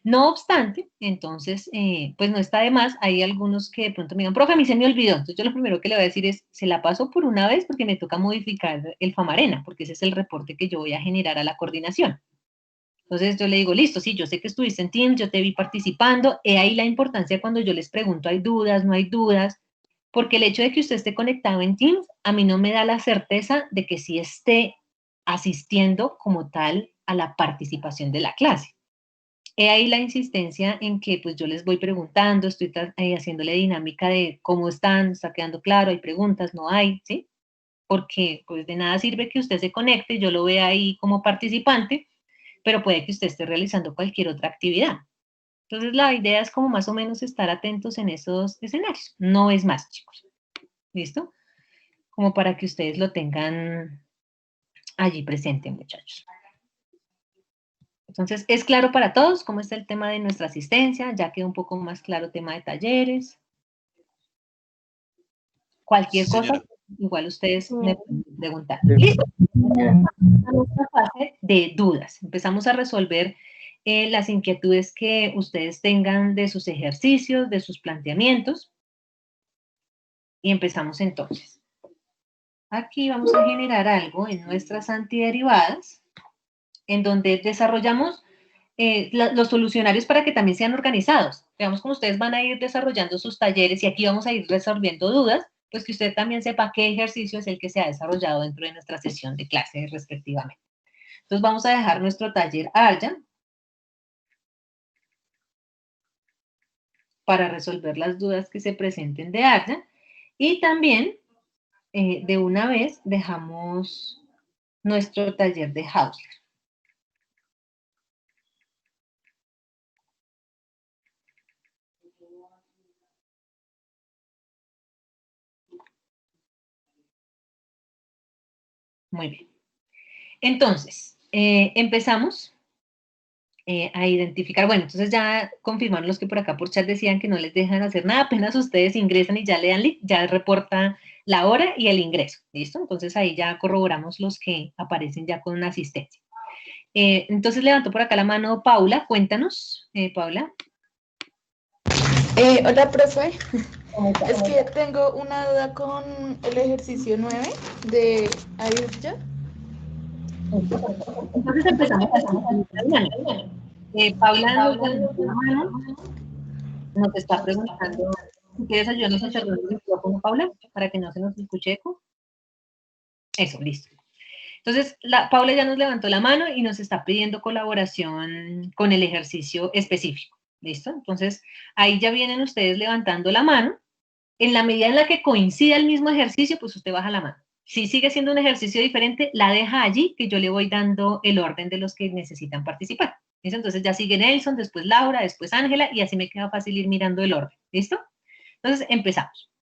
[SPEAKER 1] No obstante, entonces, pues no está de más, hay algunos que de pronto me digan, profe, a mí se me olvidó. Entonces yo lo primero que le voy a decir es, se la paso por una vez porque me toca modificar el Famarena, porque ese es el reporte que yo voy a generar a la coordinación. Entonces yo le digo, listo, sí, yo sé que estuviste en Teams, yo te vi participando, he ahí la importancia cuando yo les pregunto, ¿hay dudas, no hay dudas? Porque el hecho de que usted esté conectado en Teams, a mí no me da la certeza de que sí esté asistiendo como tal a la participación de la clase. He ahí la insistencia en que pues yo les voy preguntando, estoy haciéndole dinámica de cómo están, está quedando claro, hay preguntas, no hay, ¿sí? Porque pues de nada sirve que usted se conecte, yo lo vea ahí como participante, pero puede que usted esté realizando cualquier otra actividad. Entonces la idea es como más o menos estar atentos en esos escenarios, no es más, chicos. ¿Listo? Como para que ustedes lo tengan allí presente, muchachos. Entonces, ¿es claro para todos cómo está el tema de nuestra asistencia? Ya quedó un poco más claro el tema de talleres. Cualquier cosa, igual ustedes me pueden preguntar. ¿Listo? A nuestra fase de dudas. Empezamos a resolver las inquietudes que ustedes tengan de sus ejercicios, de sus planteamientos. Y empezamos entonces. Aquí vamos a generar algo en nuestras antiderivadas, en donde desarrollamos los solucionarios para que también sean organizados. Veamos cómo ustedes van a ir desarrollando sus talleres y aquí vamos a ir resolviendo dudas, pues que usted también sepa qué ejercicio es el que se ha desarrollado dentro de nuestra sesión de clase respectivamente. Entonces vamos a dejar nuestro taller ARJA para resolver las dudas que se presenten de ARJA y también de una vez dejamos nuestro taller de Hausler. Muy bien. Entonces, empezamos a identificar. Bueno, entonces ya confirmaron los que por acá por chat decían que no les dejan hacer nada, apenas ustedes ingresan y ya le dan link, ya reporta la hora y el ingreso. ¿Listo? Entonces ahí ya corroboramos los que aparecen ya con una asistencia. Entonces levantó por acá la mano Paula. Cuéntanos, Paula.
[SPEAKER 5] Hola, profe. Es que tengo una duda con el ejercicio 9 de Ayurveda.
[SPEAKER 1] Entonces empezamos Paula nos levantó la mano, nos está preguntando, si quieres ayudarnos a cerrar el micrófono, Paula, para que no se nos escuche eco. Eso, listo. Entonces, Paula ya nos levantó la mano y nos está pidiendo colaboración con el ejercicio específico. ¿Listo? Entonces, ahí ya vienen ustedes levantando la mano. En la medida en la que coincida el mismo ejercicio, pues usted baja la mano. Si sigue siendo un ejercicio diferente, la deja allí, que yo le voy dando el orden de los que necesitan participar. ¿Listo? Entonces ya sigue Nelson, después Laura, después Ángela, y así me queda fácil ir mirando el orden. ¿Listo? Entonces, empezamos.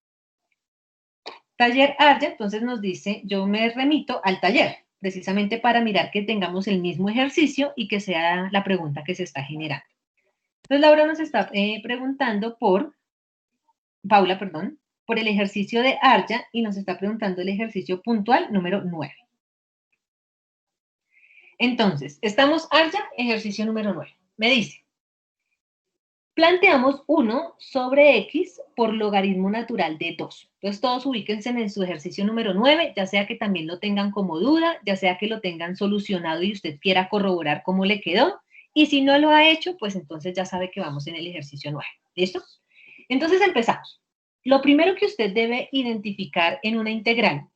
[SPEAKER 1] Taller ARJA, entonces nos dice, yo me remito al taller, precisamente para mirar que tengamos el mismo ejercicio y que sea la pregunta que se está generando. Entonces, Laura nos está preguntando Paula, perdón, por el ejercicio de ARJA y nos está preguntando el ejercicio puntual número 9. Entonces, estamos ARJA, ejercicio número 9. Me dice, planteamos 1 sobre X por logaritmo natural de 2. Entonces, todos ubíquense en su ejercicio número 9, ya sea que también lo tengan como duda, ya sea que lo tengan solucionado y usted quiera corroborar cómo le quedó. Y si no lo ha hecho, pues entonces ya sabe que vamos en el ejercicio 9. ¿Listo? Entonces, empezamos. Lo primero que usted debe identificar en una integral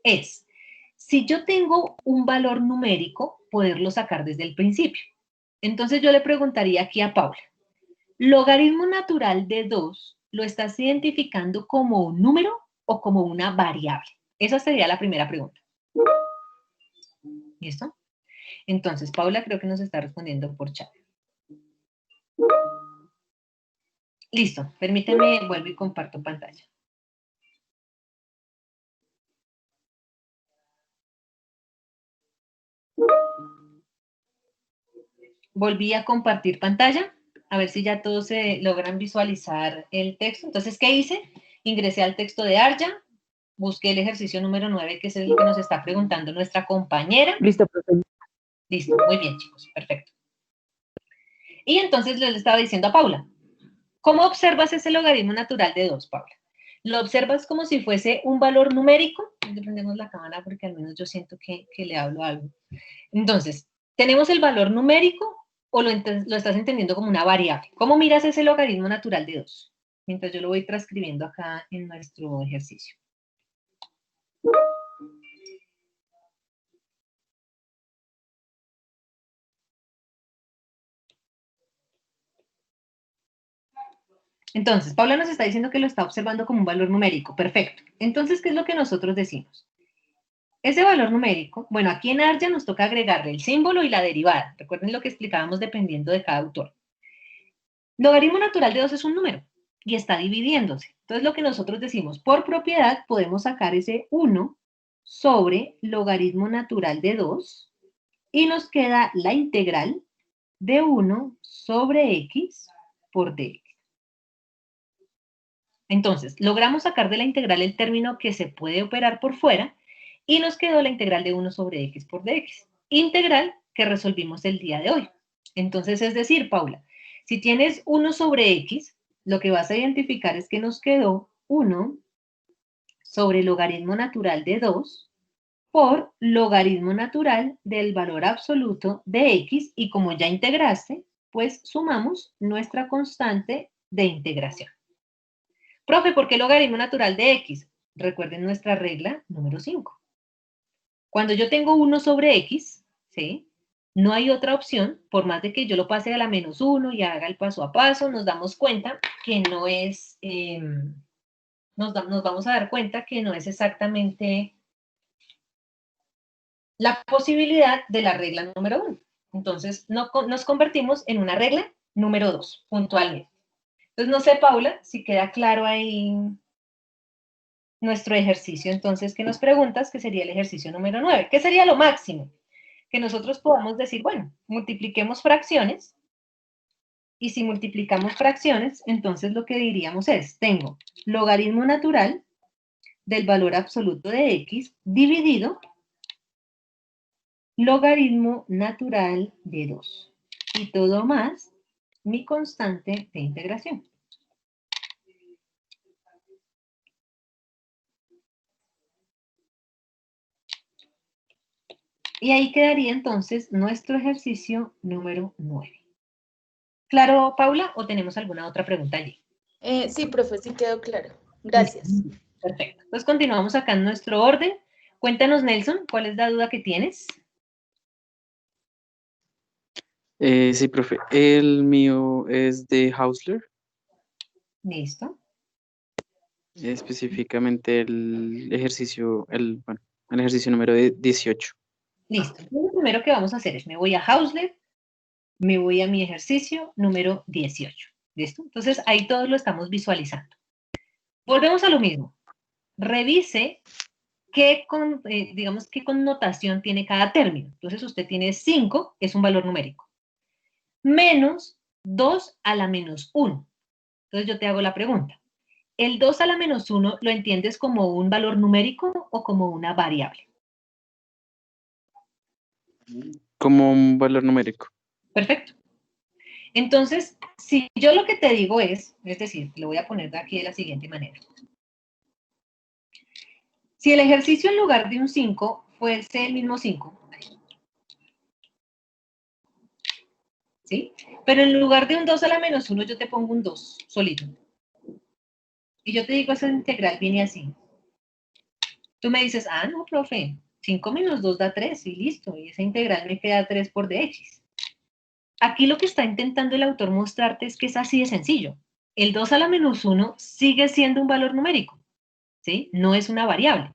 [SPEAKER 1] es, si yo tengo un valor numérico, poderlo sacar desde el principio. Entonces yo le preguntaría aquí a Paula, ¿logaritmo natural de 2 lo estás identificando como un número o como una variable? Esa sería la primera pregunta. ¿Listo? Entonces, Paula creo que nos está respondiendo por chat. Listo, permíteme, vuelvo y comparto pantalla. Volví a compartir pantalla, a ver si ya todos se logran visualizar el texto. Entonces, ¿qué hice? Ingresé al texto de ARJA, busqué el ejercicio número 9, que es el que nos está preguntando nuestra compañera.
[SPEAKER 4] Listo, profe.
[SPEAKER 1] Listo, muy bien, chicos, perfecto. Y entonces les estaba diciendo a Paula, ¿cómo observas ese logaritmo natural de 2, Paula? ¿Lo observas como si fuese un valor numérico? Le prendemos la cámara porque al menos yo siento que le hablo algo. Entonces, ¿tenemos el valor numérico o lo estás entendiendo como una variable? ¿Cómo miras ese logaritmo natural de 2? Mientras yo lo voy transcribiendo acá en nuestro ejercicio. Entonces, Paula nos está diciendo que lo está observando como un valor numérico. Perfecto. Entonces, ¿qué es lo que nosotros decimos? Ese valor numérico, bueno, aquí en ARJA nos toca agregarle el símbolo y la derivada. Recuerden lo que explicábamos dependiendo de cada autor. Logaritmo natural de 2 es un número y está dividiéndose. Entonces, lo que nosotros decimos, por propiedad, podemos sacar ese 1 sobre logaritmo natural de 2 y nos queda la integral de 1 sobre x por dx. Entonces, logramos sacar de la integral el término que se puede operar por fuera y nos quedó la integral de 1 sobre x por dx. Integral que resolvimos el día de hoy. Entonces, es decir, Paula, si tienes 1 sobre x, lo que vas a identificar es que nos quedó 1 sobre logaritmo natural de 2 por logaritmo natural del valor absoluto de x y como ya integraste, pues sumamos nuestra constante de integración. Profe, ¿por qué logaritmo natural de x? Recuerden nuestra regla número 5. Cuando yo tengo 1 sobre x, ¿sí? No hay otra opción, por más de que yo lo pase a la menos 1 y haga el paso a paso, nos damos cuenta que no es, nos vamos a dar cuenta que no es exactamente la posibilidad de la regla número 1. Entonces, nos convertimos en una regla número 2, puntualmente. Entonces, no sé, Paula, si queda claro ahí nuestro ejercicio, entonces, que nos preguntas, que sería el ejercicio número 9. ¿Qué sería lo máximo? Que nosotros podamos decir, bueno, multipliquemos fracciones, y si multiplicamos fracciones, entonces lo que diríamos es, tengo logaritmo natural del valor absoluto de x dividido logaritmo natural de 2. Y todo más mi constante de integración. Y ahí quedaría entonces nuestro ejercicio número 9. ¿Claro, Paula, o tenemos alguna otra pregunta allí?
[SPEAKER 3] Sí, profe, sí quedó claro. Gracias.
[SPEAKER 1] Perfecto. Entonces continuamos acá en nuestro orden. Cuéntanos, Nelson, ¿cuál es la duda que tienes?
[SPEAKER 2] Sí, profe. El mío es de Hausler,
[SPEAKER 1] Listo.
[SPEAKER 2] específicamente el ejercicio, el ejercicio número 18.
[SPEAKER 1] Listo. Lo primero que vamos a hacer es, me voy a Hausler, me voy a mi ejercicio número 18. ¿Listo? Entonces, ahí todos lo estamos visualizando. Volvemos a lo mismo. Revise digamos, qué connotación tiene cada término. Entonces, usted tiene 5, es un valor numérico. Menos 2 a la menos 1. Entonces, yo te hago la pregunta. ¿El 2 a la menos 1 lo entiendes como un valor numérico o como una variable?
[SPEAKER 2] Como un valor numérico.
[SPEAKER 1] Perfecto. Entonces, si yo lo que te digo es decir, lo voy a poner de aquí de la siguiente manera. Si el ejercicio en lugar de un 5 fuese el mismo 5, ¿sí? Pero en lugar de un 2 a la menos 1, yo te pongo un 2 solito. Y yo te digo, esa integral viene así. Tú me dices, ah, no, profe, 5 menos 2 da 3 y listo. Y esa integral me queda 3 por dx. Aquí lo que está intentando el autor mostrarte es que es así de sencillo. El 2 a la menos 1 sigue siendo un valor numérico, ¿sí? No es una variable.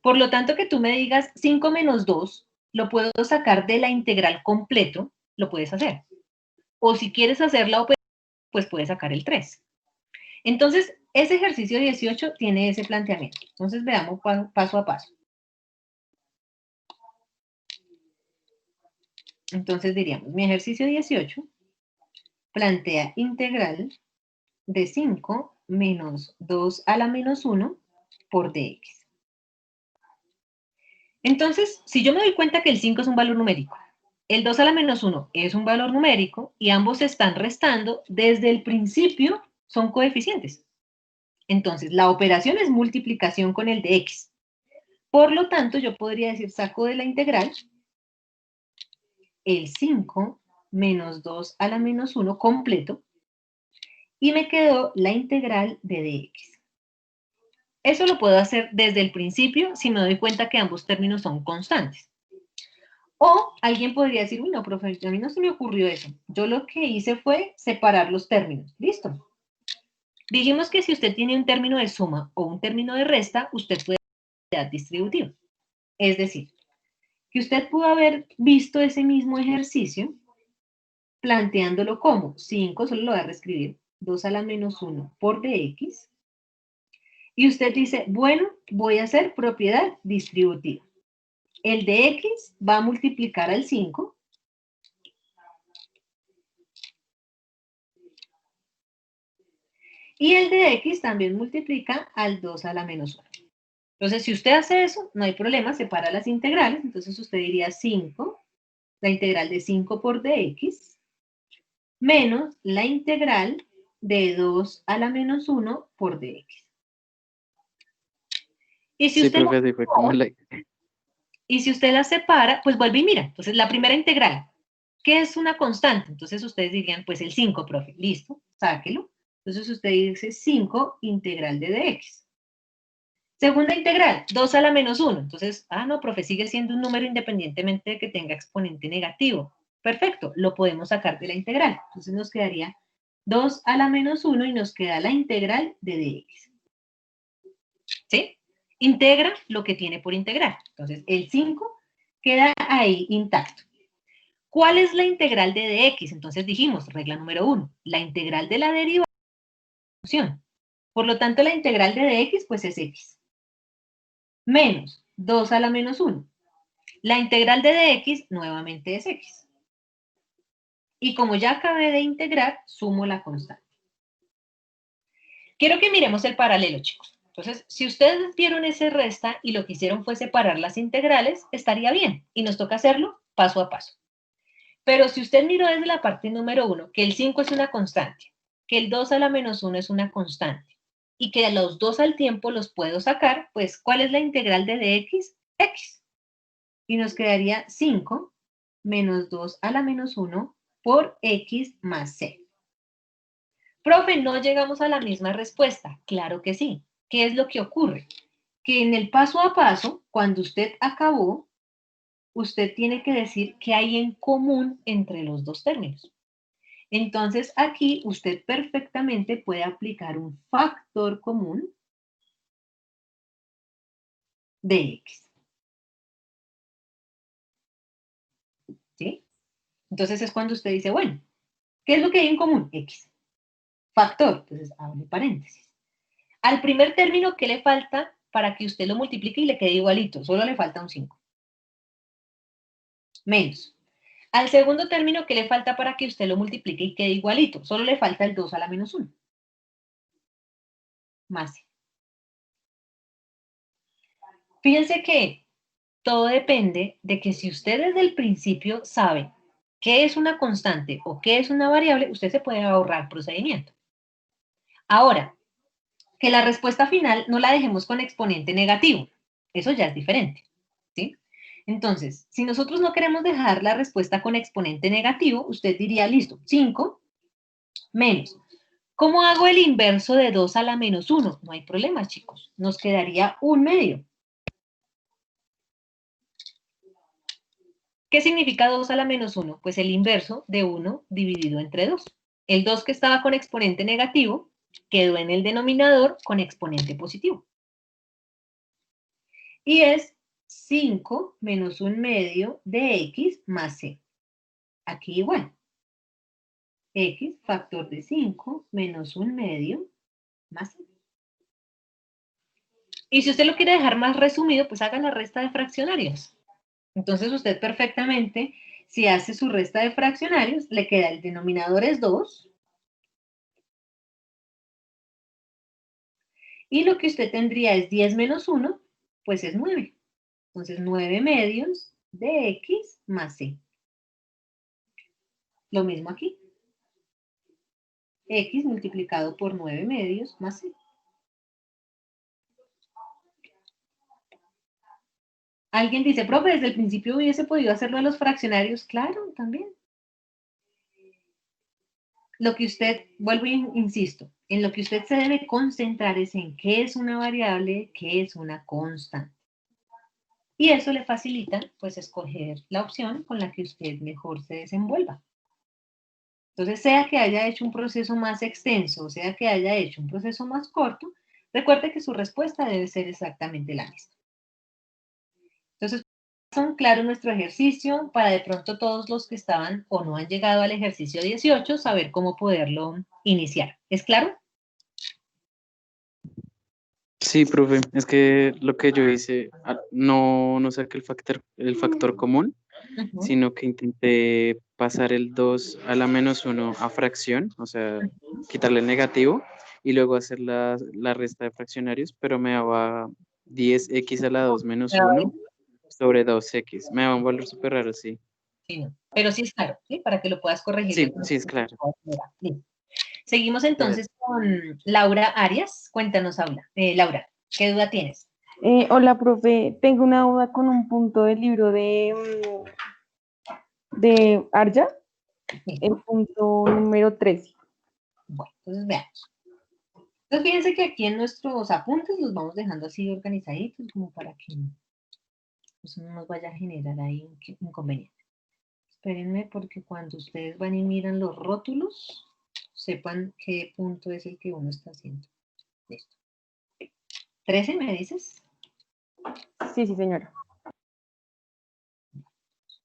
[SPEAKER 1] Por lo tanto, que tú me digas 5 menos 2, lo puedo sacar de la integral completo, lo puedes hacer. O si quieres hacer la operación, pues puedes sacar el 3. Entonces, ese ejercicio 18 tiene ese planteamiento. Entonces, veamos paso a paso. Entonces, diríamos, mi ejercicio 18 plantea integral de 5 menos 2 a la menos 1 por dx. Entonces, si yo me doy cuenta que el 5 es un valor numérico, el 2 a la menos 1 es un valor numérico y ambos se están restando, desde el principio son coeficientes. Entonces, la operación es multiplicación con el de x. Por lo tanto, yo podría decir, saco de la integral el 5 menos 2 a la menos 1 completo y me quedó la integral de dx. Eso lo puedo hacer desde el principio si me doy cuenta que ambos términos son constantes. O alguien podría decir, uy, no, profe, a mí no se me ocurrió eso. Yo lo que hice fue separar los términos. ¿Listo? Dijimos que si usted tiene un término de suma o un término de resta, usted puede dar distributivo. Es decir, que usted pudo haber visto ese mismo ejercicio planteándolo como 5, solo lo voy a reescribir, 2 a la menos 1 por dx. Y usted dice, bueno, voy a hacer propiedad distributiva. El de x va a multiplicar al 5. Y el de x también multiplica al 2 a la menos 1. Entonces, si usted hace eso, no hay problema, separa las integrales. Entonces, usted diría 5, la integral de 5 por dx, menos la integral de 2 a la menos 1 por dx. Y si
[SPEAKER 2] Sí,
[SPEAKER 1] usted
[SPEAKER 2] profe, así fue como la...
[SPEAKER 1] Y si usted la separa, pues vuelve y mira. Entonces, la primera integral, ¿qué es una constante? Entonces, ustedes dirían, pues el 5, profe. Listo, sáquelo. Entonces, usted dice 5 integral de dx. Segunda integral, 2 a la menos 1. Entonces, no, profe, sigue siendo un número independientemente de que tenga exponente negativo. Perfecto, lo podemos sacar de la integral. Entonces, nos quedaría 2 a la menos 1 y nos queda la integral de dx. ¿Sí? Integra lo que tiene por integrar. Entonces, el 5 queda ahí intacto. ¿Cuál es la integral de dx? Entonces dijimos, regla número 1, la integral de la derivada de la función. Por lo tanto, la integral de dx, pues es x. Menos 2 a la menos 1. La integral de dx nuevamente es x. Y como ya acabé de integrar, sumo la constante. Quiero que miremos el paralelo, chicos. Entonces, si ustedes vieron ese resta y lo que hicieron fue separar las integrales, estaría bien. Y nos toca hacerlo paso a paso. Pero si usted miró desde la parte número 1, que el 5 es una constante, que el 2 a la menos 1 es una constante, y que a los dos al tiempo los puedo sacar, pues, ¿cuál es la integral de dx? X. Y nos quedaría 5 menos 2 a la menos 1 por x más c. Profe, no llegamos a la misma respuesta. Claro que sí. ¿Qué es lo que ocurre? Que en el paso a paso, cuando usted acabó, usted tiene que decir qué hay en común entre los dos términos. Entonces, aquí usted perfectamente puede aplicar un factor común de x. ¿Sí? Entonces es cuando usted dice, bueno, ¿qué es lo que hay en común? X. Factor, entonces abre paréntesis. Al primer término, ¿qué le falta para que usted lo multiplique y le quede igualito? Solo le falta un 5. Menos. Al segundo término, ¿qué le falta para que usted lo multiplique y quede igualito? Solo le falta el 2 a la menos 1. Más. Fíjense que todo depende de que si usted desde el principio sabe qué es una constante o qué es una variable, usted se puede ahorrar procedimiento. Ahora, que la respuesta final no la dejemos con exponente negativo. Eso ya es diferente, ¿sí? Entonces, si nosotros no queremos dejar la respuesta con exponente negativo, usted diría, listo, 5 menos. ¿Cómo hago el inverso de 2 a la menos 1? No hay problema, chicos. Nos quedaría 1/2. ¿Qué significa 2 a la menos 1? Pues el inverso de 1 dividido entre 2. El 2 que estaba con exponente negativo quedó en el denominador con exponente positivo. Y es 5 menos 1/2 de x más c. Aquí igual. X factor de 5 menos 1/2 más c. Y si usted lo quiere dejar más resumido, pues haga la resta de fraccionarios. Entonces usted perfectamente, si hace su resta de fraccionarios, le queda el denominador es 2. Y lo que usted tendría es 10 menos 1, pues es 9. Entonces 9 medios de x más c. Lo mismo aquí. X multiplicado por 9 medios más c. Alguien dice, profe, desde el principio hubiese podido hacerlo de los fraccionarios. Claro, también. Lo que usted, vuelvo e insisto, en lo que usted se debe concentrar es en qué es una variable, qué es una constante. Y eso le facilita, pues, escoger la opción con la que usted mejor se desenvuelva. Entonces, sea que haya hecho un proceso más extenso, sea que haya hecho un proceso más corto, recuerde que su respuesta debe ser exactamente la misma. Entonces, son claro nuestro ejercicio para de pronto todos los que estaban o no han llegado al ejercicio 18, saber cómo poderlo iniciar. ¿Es claro?
[SPEAKER 2] Sí, profe, es que lo que yo hice, no saqué el factor común, sino que intenté pasar el 2 a la menos 1 a fracción, o sea, quitarle el negativo y luego hacer la resta de fraccionarios, pero me daba 10x a la 2 menos 1 sobre 2x. Me daba un valor súper raro, sí.
[SPEAKER 1] Sí, no. Pero sí es claro, ¿sí? Para que lo puedas corregir.
[SPEAKER 2] Sí, sí, es claro.
[SPEAKER 1] Listo. Seguimos entonces con Laura Arias. Cuéntanos, Laura, ¿qué duda tienes?
[SPEAKER 4] Hola, profe. Tengo una duda con un punto del libro de Arya, el punto número 13.
[SPEAKER 1] Bueno, entonces veamos. Entonces fíjense que aquí en nuestros apuntes los vamos dejando así organizaditos como para que eso no nos vaya a generar ahí un inconveniente. Espérenme porque cuando ustedes van y miran los rótulos, sepan qué punto es el que uno está haciendo. Listo. ¿13 me dices?
[SPEAKER 4] Sí, señora.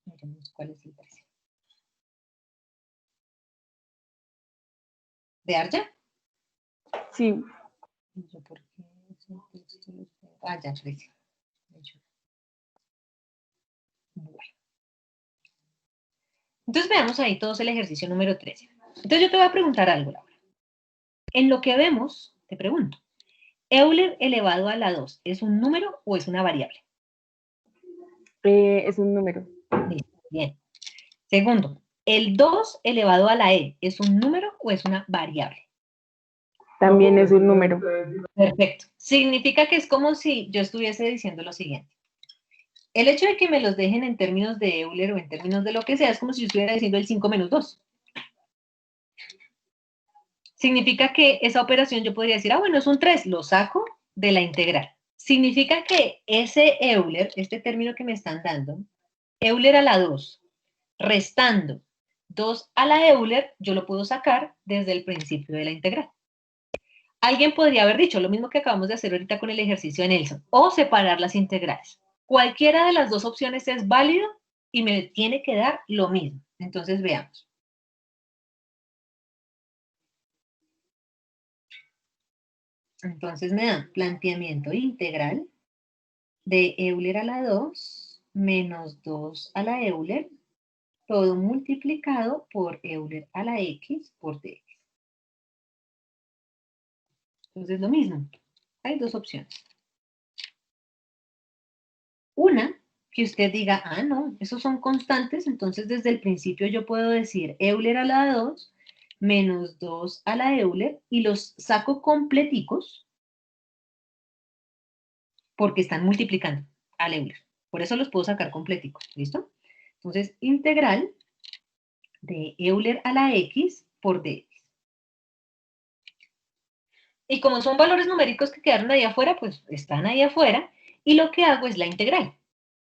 [SPEAKER 1] Miremos cuál es el 13. ¿De Arya?
[SPEAKER 4] Sí.
[SPEAKER 1] ¿Por qué ese texto lo tengo? Ah, ya, 13. Bueno. Entonces veamos ahí todos el ejercicio número 13. Entonces yo te voy a preguntar algo, Laura. En lo que vemos, te pregunto, ¿Euler elevado a la 2 es un número o es una variable?
[SPEAKER 4] Es un número.
[SPEAKER 1] Listo, bien. Segundo, ¿el 2 elevado a la e es un número o es una variable?
[SPEAKER 4] También es un número.
[SPEAKER 1] Perfecto. Significa que es como si yo estuviese diciendo lo siguiente. El hecho de que me los dejen en términos de Euler o en términos de lo que sea, es como si yo estuviera diciendo el 5 menos 2. Significa que esa operación yo podría decir, bueno, es un 3, lo saco de la integral. Significa que ese Euler, este término que me están dando, Euler a la 2, restando 2 a la Euler, yo lo puedo sacar desde el principio de la integral. Alguien podría haber dicho lo mismo que acabamos de hacer ahorita con el ejercicio de Nelson, o separar las integrales. Cualquiera de las dos opciones es válido y me tiene que dar lo mismo. Entonces veamos. Entonces me dan planteamiento integral de Euler a la 2 menos 2 a la Euler, todo multiplicado por Euler a la x por dx. Entonces lo mismo, hay dos opciones. Una, que usted diga, no, esos son constantes, entonces desde el principio yo puedo decir Euler a la 2 menos 2 a la Euler y los saco completicos porque están multiplicando al Euler. Por eso los puedo sacar completicos, ¿listo? Entonces, integral de Euler a la x por dx. Y como son valores numéricos que quedaron ahí afuera, pues están ahí afuera. Y lo que hago es la integral.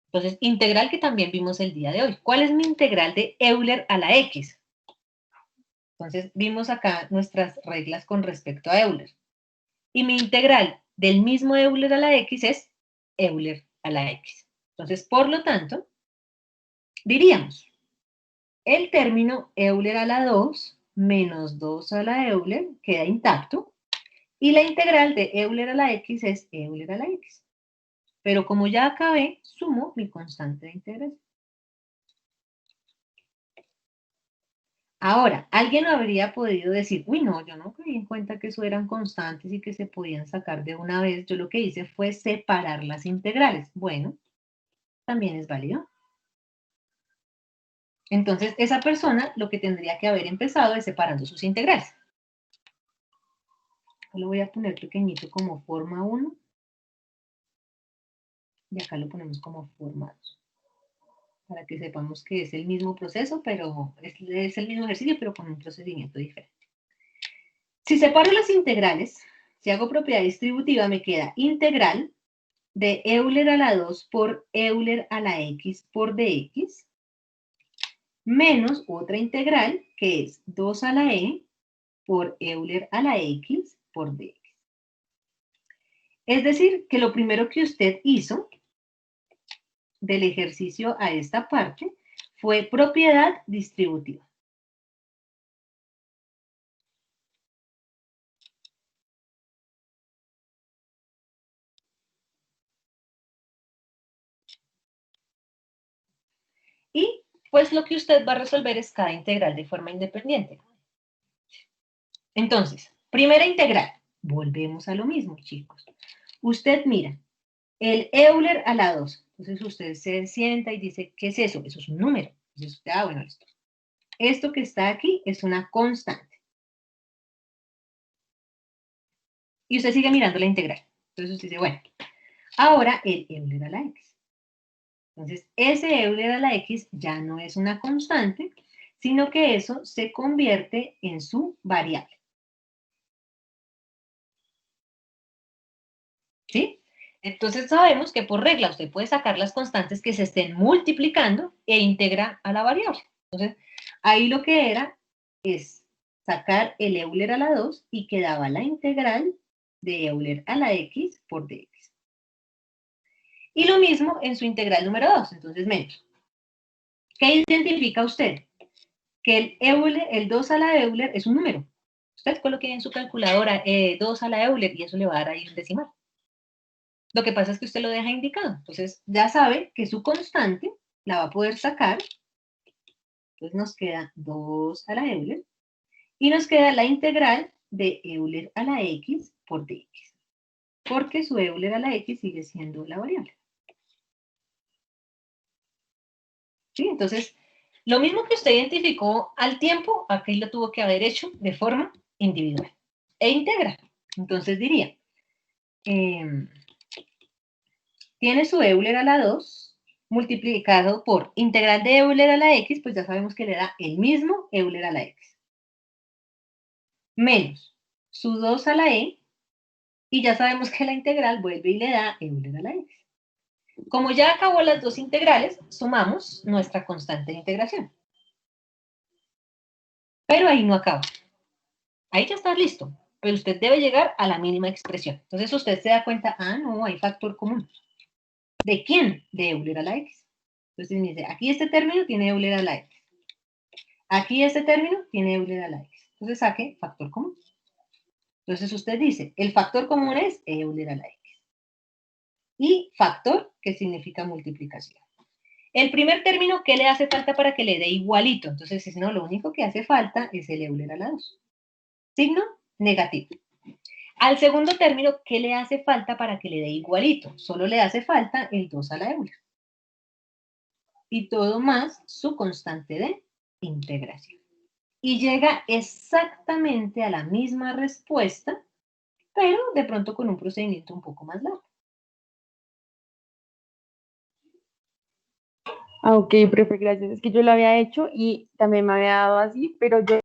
[SPEAKER 1] Entonces, integral que también vimos el día de hoy. ¿Cuál es mi integral de Euler a la x? Entonces, vimos acá nuestras reglas con respecto a Euler. Y mi integral del mismo Euler a la x es Euler a la x. Entonces, por lo tanto, diríamos, el término Euler a la 2 menos 2 a la Euler queda intacto. Y la integral de Euler a la x es Euler a la x. Pero como ya acabé, sumo mi constante de integración. Ahora, alguien habría podido decir, uy, no, yo no caí en cuenta que eso eran constantes y que se podían sacar de una vez. Yo lo que hice fue separar las integrales. Bueno, también es válido. Entonces, esa persona lo que tendría que haber empezado es separando sus integrales. Lo voy a poner pequeñito como forma 1. Y acá lo ponemos como forma 2. Para que sepamos que es el mismo proceso, pero es el mismo ejercicio, pero con un procedimiento diferente. Si separo las integrales, si hago propiedad distributiva, me queda integral de Euler a la 2 por Euler a la x por dx, menos otra integral que es 2 a la e por Euler a la x por dx. Es decir, que lo primero que usted hizo del ejercicio a esta parte fue propiedad distributiva. Y pues lo que usted va a resolver es cada integral de forma independiente. Entonces, primera integral. Volvemos a lo mismo, chicos. Usted mira, el Euler a la 2. Entonces usted se sienta y dice, ¿qué es eso? Eso es un número. Entonces usted, bueno, listo. Esto que está aquí es una constante. Y usted sigue mirando la integral. Entonces usted dice, bueno, ahora el Euler a la x. Entonces, ese Euler a la x ya no es una constante, sino que eso se convierte en su variable. ¿Sí? Entonces sabemos que por regla usted puede sacar las constantes que se estén multiplicando e integra a la variable. Entonces, ahí lo que era es sacar el Euler a la 2 y quedaba la integral de Euler a la x por dx. Y lo mismo en su integral número 2, entonces menos. ¿Qué identifica usted? Que el Euler, el 2 a la Euler es un número. Usted coloque en su calculadora 2 a la Euler y eso le va a dar ahí un decimal. Lo que pasa es que usted lo deja indicado. Entonces ya sabe que su constante la va a poder sacar. Entonces nos queda 2 a la Euler. Y nos queda la integral de Euler a la x por dx. Porque su Euler a la x sigue siendo la variable. ¿Sí? Entonces, lo mismo que usted identificó al tiempo, aquí lo tuvo que haber hecho de forma individual. E integra. Entonces diría, tiene su Euler a la 2 multiplicado por integral de Euler a la x, pues ya sabemos que le da el mismo Euler a la x. Menos su 2 a la e, y ya sabemos que la integral vuelve y le da Euler a la x. Como ya acabó las dos integrales, sumamos nuestra constante de integración. Pero ahí no acaba. Ahí ya está listo, pero usted debe llegar a la mínima expresión. Entonces usted se da cuenta, no, hay factor común. ¿De quién? De Euler a la x. Entonces me dice, aquí este término tiene Euler a la x. Aquí este término tiene Euler a la x. Entonces saque factor común. Entonces usted dice, el factor común es Euler a la x. Y factor, que significa multiplicación. El primer término, ¿qué le hace falta para que le dé igualito? Entonces, si no, lo único que hace falta es el Euler a la 2. Signo negativo. Al segundo término, ¿qué le hace falta para que le dé igualito? Solo le hace falta el 2 a la Euler. Y todo más su constante de integración. Y llega exactamente a la misma respuesta, pero de pronto con un procedimiento un poco más largo.
[SPEAKER 4] Ok, profe, gracias. Es que yo lo había hecho y también me había dado así, pero yo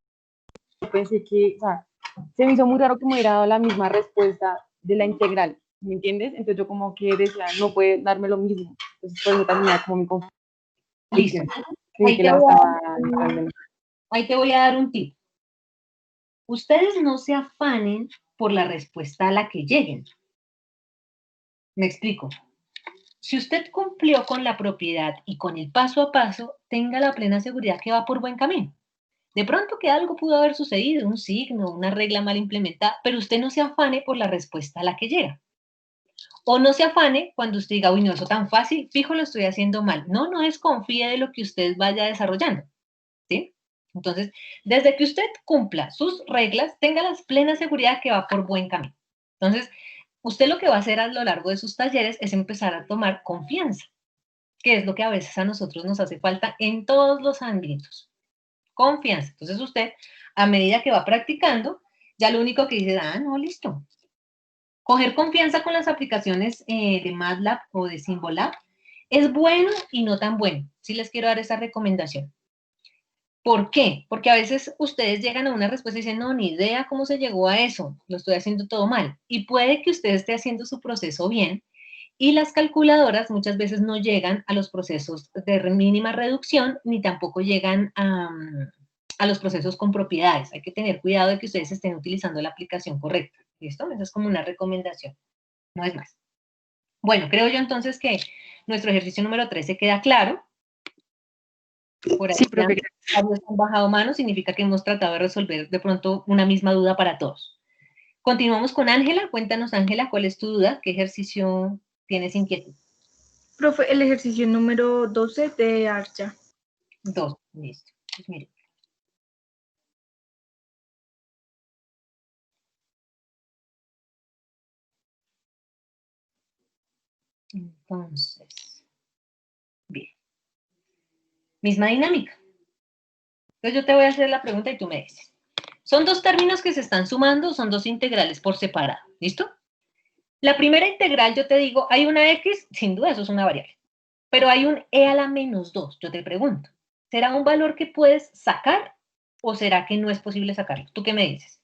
[SPEAKER 4] pensé que, o sea, se me hizo muy raro que me hubiera dado la misma respuesta de la integral, ¿me entiendes? Entonces yo como que decía, no puede darme lo mismo. Entonces por eso también era como mi
[SPEAKER 1] Listo.
[SPEAKER 4] confusión.
[SPEAKER 1] Ahí te voy a dar un tip. Ustedes no se afanen por la respuesta a la que lleguen. Me explico. Si usted cumplió con la propiedad y con el paso a paso, tenga la plena seguridad que va por buen camino. De pronto que algo pudo haber sucedido, un signo, una regla mal implementada, pero usted no se afane por la respuesta a la que llega. O no se afane cuando usted diga, uy, no, eso tan fácil, fijo, lo estoy haciendo mal. No, no desconfíe de lo que usted vaya desarrollando. ¿Sí? Entonces, desde que usted cumpla sus reglas, tenga la plena seguridad que va por buen camino. Entonces, usted lo que va a hacer a lo largo de sus talleres es empezar a tomar confianza, que es lo que a veces a nosotros nos hace falta en todos los ámbitos. Confianza. Entonces, usted, a medida que va practicando, ya lo único que dice, no, listo. Coger confianza con las aplicaciones de MATLAB o de Symbolab es bueno y no tan bueno. Sí les quiero dar esa recomendación. ¿Por qué? Porque a veces ustedes llegan a una respuesta y dicen, no, ni idea cómo se llegó a eso, lo estoy haciendo todo mal. Y puede que usted esté haciendo su proceso bien y las calculadoras muchas veces no llegan a los procesos de mínima reducción ni tampoco llegan a los procesos con propiedades. Hay que tener cuidado de que ustedes estén utilizando la aplicación correcta. ¿Listo? Esa es como una recomendación, no es más. Bueno, creo yo entonces que nuestro ejercicio número 13 queda claro. Por ahí
[SPEAKER 4] Sí, profe.
[SPEAKER 1] han bajado manos, significa que hemos tratado de resolver de pronto una misma duda para todos. Continuamos con Ángela. Cuéntanos, Ángela, ¿cuál es tu duda? ¿Qué ejercicio tienes inquietud?
[SPEAKER 5] Profe, el ejercicio número 12 de Archa.
[SPEAKER 1] 2, listo. Pues mire. Entonces, bien. Misma dinámica. Entonces yo te voy a hacer la pregunta y tú me dices. Son dos términos que se están sumando, son dos integrales por separado. ¿Listo? La primera integral, yo te digo, hay una x, sin duda eso es una variable. Pero hay un e a la menos 2. Yo te pregunto, ¿será un valor que puedes sacar o será que no es posible sacarlo? ¿Tú qué me dices?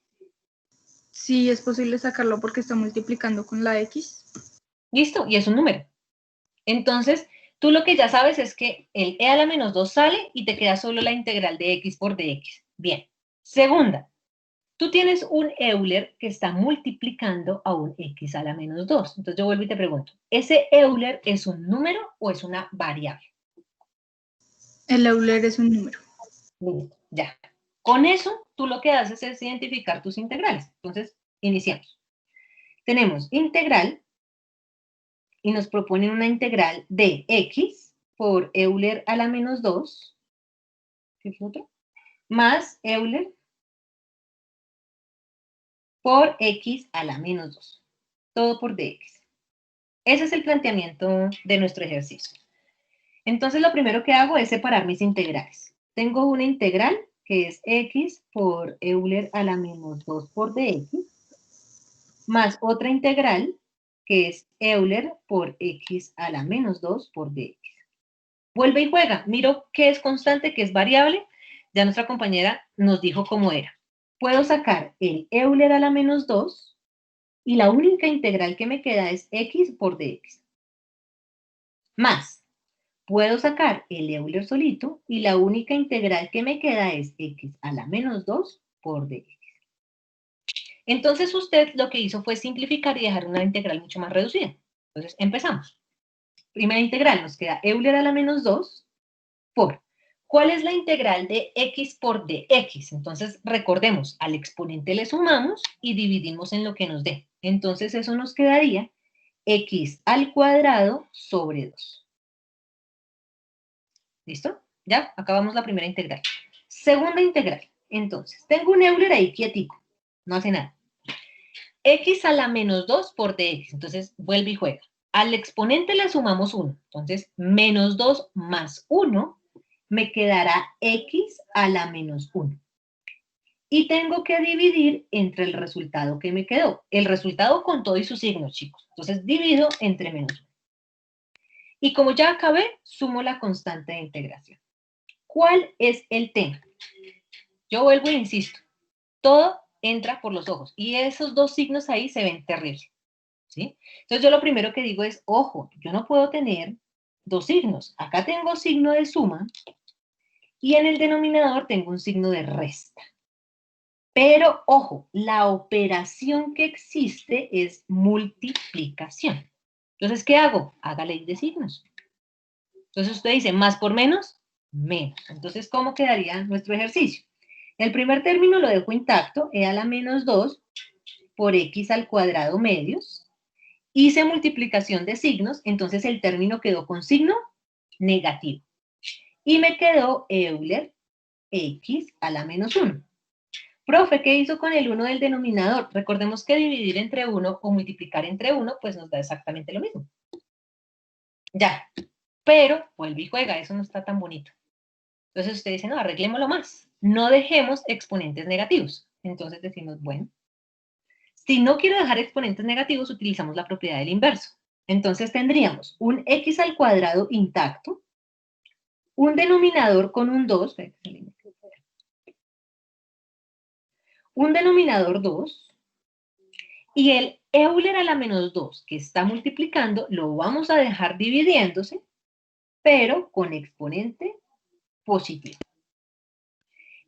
[SPEAKER 5] Sí, es posible sacarlo porque está multiplicando con la x.
[SPEAKER 1] ¿Listo? Y es un número. Entonces, tú lo que ya sabes es que el e a la menos 2 sale y te queda solo la integral de x por dx. Bien. Segunda, tú tienes un Euler que está multiplicando a un x a la menos 2. Entonces yo vuelvo y te pregunto, ¿ese Euler es un número o es una variable?
[SPEAKER 5] El Euler es un número.
[SPEAKER 1] Listo, ya. Con eso, tú lo que haces es identificar tus integrales. Entonces, iniciamos. Tenemos integral y nos proponen una integral de x por Euler a la menos 2, ¿qué es otro? Más Euler por x a la menos 2. Todo por dx. Ese es el planteamiento de nuestro ejercicio. Entonces, lo primero que hago es separar mis integrales. Tengo una integral que es x por Euler a la menos 2 por dx, más otra integral que es Euler por x a la menos 2 por dx. Vuelve y juega. Miro qué es constante, qué es variable. Ya nuestra compañera nos dijo cómo era. Puedo sacar el Euler a la menos 2 y la única integral que me queda es x por dx. Más, puedo sacar el Euler solito y la única integral que me queda es x a la menos 2 por dx. Entonces usted lo que hizo fue simplificar y dejar una integral mucho más reducida. Entonces empezamos. Primera integral nos queda Euler a la menos 2 por, ¿cuál es la integral de x por dx? Entonces recordemos, al exponente le sumamos y dividimos en lo que nos dé. Entonces eso nos quedaría x al cuadrado sobre 2. ¿Listo? Ya, acabamos la primera integral. Segunda integral. Entonces, tengo un Euler ahí quietico. No hace nada. X a la menos 2 por dx. Entonces, vuelve y juega. Al exponente le sumamos 1. Entonces, menos 2 más 1 me quedará x a la menos 1. Y tengo que dividir entre el resultado que me quedó. El resultado con todo y sus signos, chicos. Entonces, divido entre menos 1. Y como ya acabé, sumo la constante de integración. ¿Cuál es el tema? Yo vuelvo e insisto. Todo entra por los ojos. Y esos dos signos ahí se ven terribles. ¿Sí? Entonces yo lo primero que digo es, ojo, yo no puedo tener dos signos. Acá tengo signo de suma y en el denominador tengo un signo de resta. Pero, ojo, la operación que existe es multiplicación. Entonces, ¿qué hago? Haga ley de signos. Entonces usted dice, más por menos, menos. Entonces, ¿cómo quedaría nuestro ejercicio? El primer término lo dejo intacto, e a la menos 2 por x al cuadrado medios. Hice multiplicación de signos, entonces el término quedó con signo negativo. Y me quedó Euler x a la menos 1. Profe, ¿qué hizo con el 1 del denominador? Recordemos que dividir entre 1 o multiplicar entre 1, pues nos da exactamente lo mismo. Ya, pero vuelve y juega, eso no está tan bonito. Entonces usted dice, no, arreglémoslo más. No dejemos exponentes negativos. Entonces decimos, bueno, si no quiero dejar exponentes negativos, utilizamos la propiedad del inverso. Entonces tendríamos un x al cuadrado intacto, un denominador con un 2, un denominador 2, y el Euler a la menos 2 que está multiplicando, lo vamos a dejar dividiéndose, pero con exponente positivo.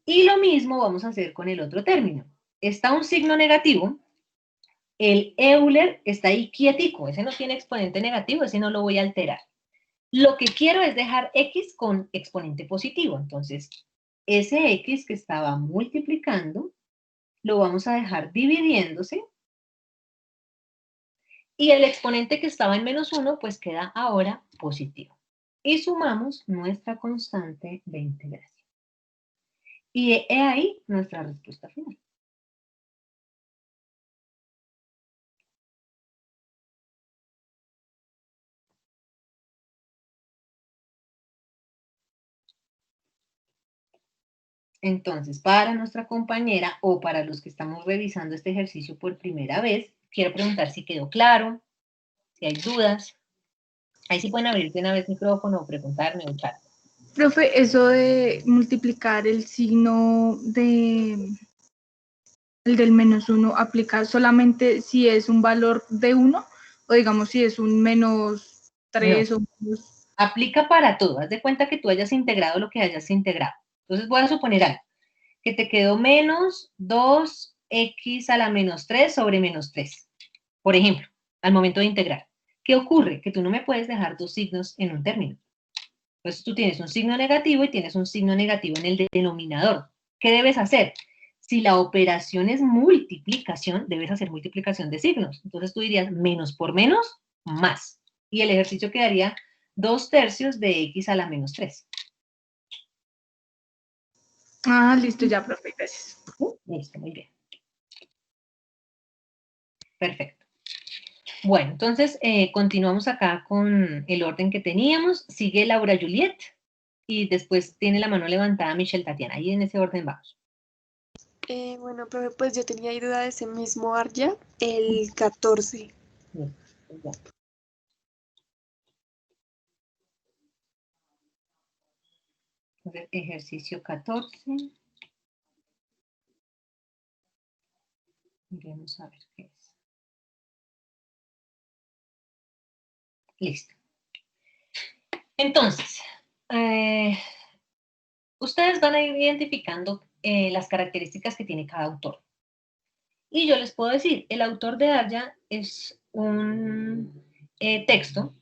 [SPEAKER 1] Y lo mismo vamos a hacer con el otro término. Está un signo negativo, el Euler está ahí quietico, ese no tiene exponente negativo, ese no lo voy a alterar. Lo que quiero es dejar x con exponente positivo, entonces ese x que estaba multiplicando, lo vamos a dejar dividiéndose, y el exponente que estaba en menos 1, pues queda ahora positivo. Y sumamos nuestra constante de integración. Y he ahí nuestra respuesta final. Entonces, para nuestra compañera o para los que estamos revisando este ejercicio por primera vez, quiero preguntar si quedó claro, si hay dudas. Ahí sí pueden abrir de una vez micrófono o preguntarme o chat.
[SPEAKER 5] Profe, eso de multiplicar el signo el del menos 1 aplica solamente si es un valor de 1 o digamos si es un menos 3
[SPEAKER 1] No.
[SPEAKER 5] o menos...
[SPEAKER 1] Aplica para todo. Haz de cuenta que tú hayas integrado lo que hayas integrado. Entonces voy a suponer algo, que te quedó menos 2x a la menos 3 sobre menos 3. Por ejemplo, al momento de integrar. ¿Qué ocurre? Que tú no me puedes dejar dos signos en un término. Entonces tú tienes un signo negativo y tienes un signo negativo en el denominador. ¿Qué debes hacer? Si la operación es multiplicación, debes hacer multiplicación de signos. Entonces tú dirías menos por menos, más. Y el ejercicio quedaría 2/3 de x a la menos 3.
[SPEAKER 5] Ah, listo ya, profe, gracias.
[SPEAKER 1] Listo, muy bien. Perfecto. Bueno, entonces continuamos acá con el orden que teníamos. Sigue Laura Juliet y después tiene la mano levantada Michelle Tatiana. Ahí en ese orden vamos.
[SPEAKER 7] Bueno, profe, pues yo tenía ahí duda de ese mismo Arya, el 14.
[SPEAKER 1] Entonces, ejercicio 14. Miremos a ver qué es. Listo. Entonces, ustedes van a ir identificando las características que tiene cada autor. Y yo les puedo decir, el autor de Arya es un texto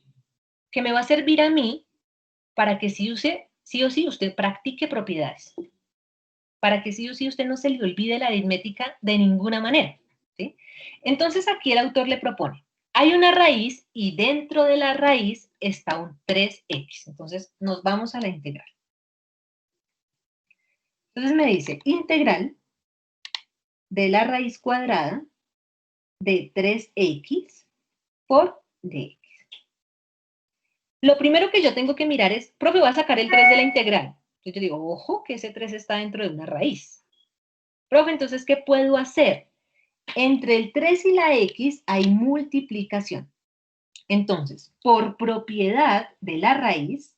[SPEAKER 1] que me va a servir a mí para que sí o sí usted practique propiedades. Para que sí o sí usted no se le olvide la aritmética de ninguna manera. ¿Sí? Entonces aquí el autor le propone, hay una raíz y dentro de la raíz está un 3x. Entonces nos vamos a la integral. Entonces me dice integral de la raíz cuadrada de 3x por dx. Lo primero que yo tengo que mirar es, profe, voy a sacar el 3 de la integral. Entonces yo digo, ojo, que ese 3 está dentro de una raíz. Profe, entonces, ¿qué puedo hacer? Entre el 3 y la x hay multiplicación. Entonces, por propiedad de la raíz,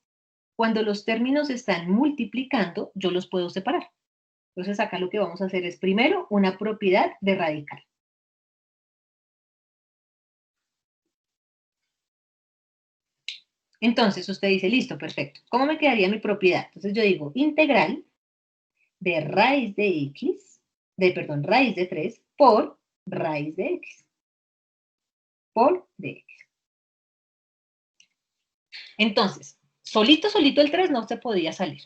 [SPEAKER 1] cuando los términos están multiplicando, yo los puedo separar. Entonces, acá lo que vamos a hacer es primero una propiedad de radical. Entonces, usted dice, listo, perfecto. ¿Cómo me quedaría mi propiedad? Entonces, yo digo integral de raíz de x, raíz de 3 por raíz de x, por dx. Entonces, solito el 3 no se podía salir.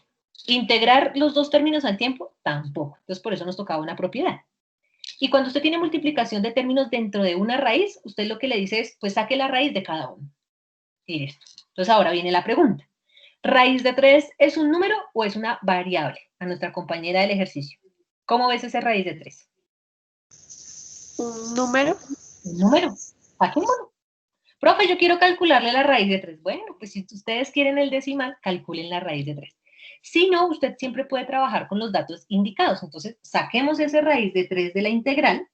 [SPEAKER 1] Integrar los dos términos al tiempo, tampoco. Entonces, por eso nos tocaba una propiedad. Y cuando usted tiene multiplicación de términos dentro de una raíz, usted lo que le dice es, pues saque la raíz de cada uno. Y listo. Entonces, ahora viene la pregunta. ¿Raíz de 3 es un número o es una variable? A nuestra compañera del ejercicio. ¿Cómo ves ese raíz de 3?
[SPEAKER 7] Un número.
[SPEAKER 1] Un número. Saquémoslo. Profe, yo quiero calcularle la raíz de 3. Bueno, pues si ustedes quieren el decimal, calculen la raíz de 3. Si no, usted siempre puede trabajar con los datos indicados. Entonces, saquemos ese raíz de 3 de la integral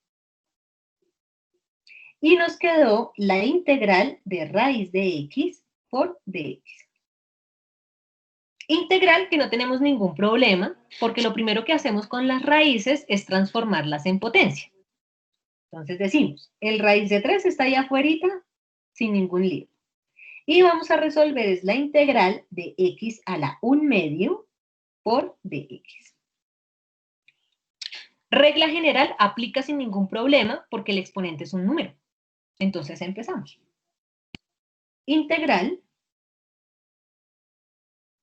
[SPEAKER 1] y nos quedó la integral de raíz de x por dx. Integral que no tenemos ningún problema, porque lo primero que hacemos con las raíces es transformarlas en potencia. Entonces decimos, el raíz de 3 está ahí afuera sin ningún lío. Y vamos a resolver es la integral de x a la 1/2 por dx. Regla general aplica sin ningún problema porque el exponente es un número. Entonces empezamos. Integral,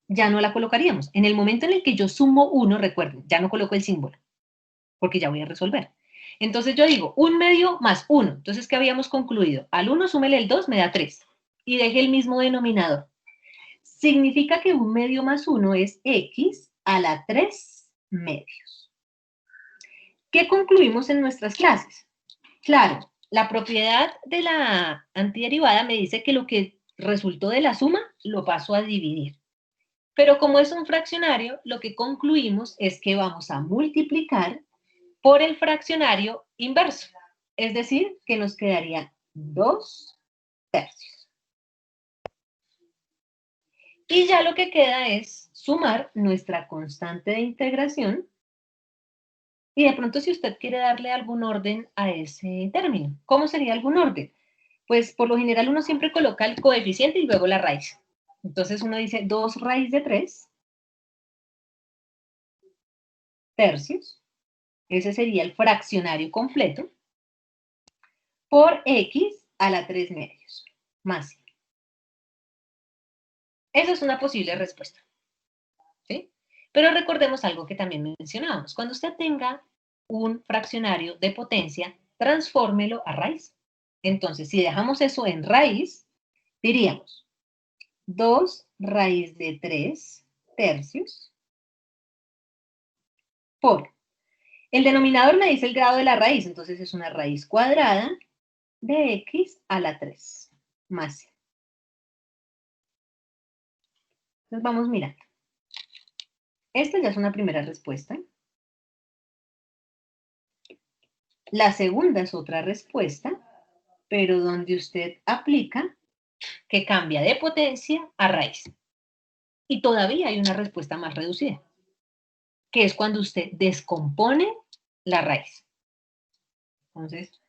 [SPEAKER 1] ya no la colocaríamos. En el momento en el que yo sumo 1, recuerden, ya no coloco el símbolo, porque ya voy a resolver. Entonces yo digo 1/2 más 1. Entonces, ¿qué habíamos concluido? Al 1 súmele el 2, me da 3. Y deje el mismo denominador. Significa que 1/2 más 1 es x a la 3/2. ¿Qué concluimos en nuestras clases? Claro, la propiedad de la antiderivada me dice que lo que resultó de la suma lo paso a dividir. Pero como es un fraccionario, lo que concluimos es que vamos a multiplicar por el fraccionario inverso. Es decir, que nos quedaría 2/3. Y ya lo que queda es sumar nuestra constante de integración. Y de pronto si usted quiere darle algún orden a ese término, ¿cómo sería algún orden? Pues por lo general uno siempre coloca el coeficiente y luego la raíz. Entonces uno dice 2 raíz de 3 tercios. Ese sería el fraccionario completo. Por x a la 3/2 más 100. Esa es una posible respuesta. ¿Sí? Pero recordemos algo que también mencionábamos. Cuando usted tenga un fraccionario de potencia, transfórmelo a raíz. Entonces, si dejamos eso en raíz, diríamos 2 raíz de 3 tercios por. El denominador me dice el grado de la raíz, entonces es una raíz cuadrada de x a la 3 más 100. Entonces vamos mirando. Esta ya es una primera respuesta. La segunda es otra respuesta, pero donde usted aplica que cambia de potencia a raíz. Y todavía hay una respuesta más reducida, que es cuando usted descompone la raíz. Entonces,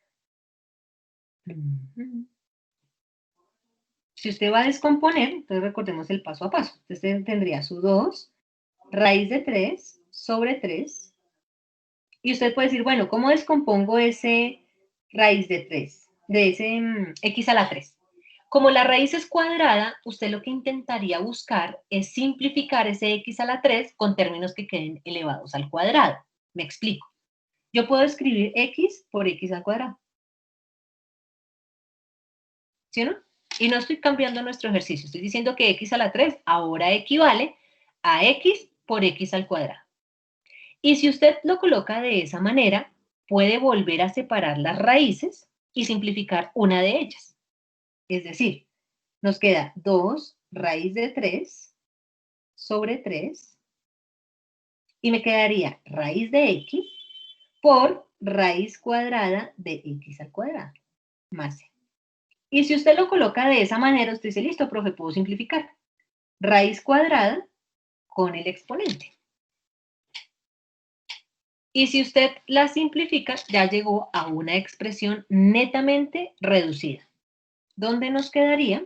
[SPEAKER 1] si usted va a descomponer, entonces recordemos el paso a paso. Usted tendría su 2 raíz de 3 sobre 3. Y usted puede decir, bueno, ¿cómo descompongo ese raíz de 3? De ese x a la 3. Como la raíz es cuadrada, usted lo que intentaría buscar es simplificar ese x a la 3 con términos que queden elevados al cuadrado. Me explico. Yo puedo escribir x por x al cuadrado. ¿Sí o no? Y no estoy cambiando nuestro ejercicio. Estoy diciendo que x a la 3 ahora equivale a x por x al cuadrado. Y si usted lo coloca de esa manera, puede volver a separar las raíces y simplificar una de ellas. Es decir, nos queda 2 raíz de 3 sobre 3 y me quedaría raíz de x por raíz cuadrada de x al cuadrado más c. Y si usted lo coloca de esa manera, usted dice, listo, profe, puedo simplificar. Raíz cuadrada con el exponente. Y si usted la simplifica, ya llegó a una expresión netamente reducida. ¿Dónde nos quedaría?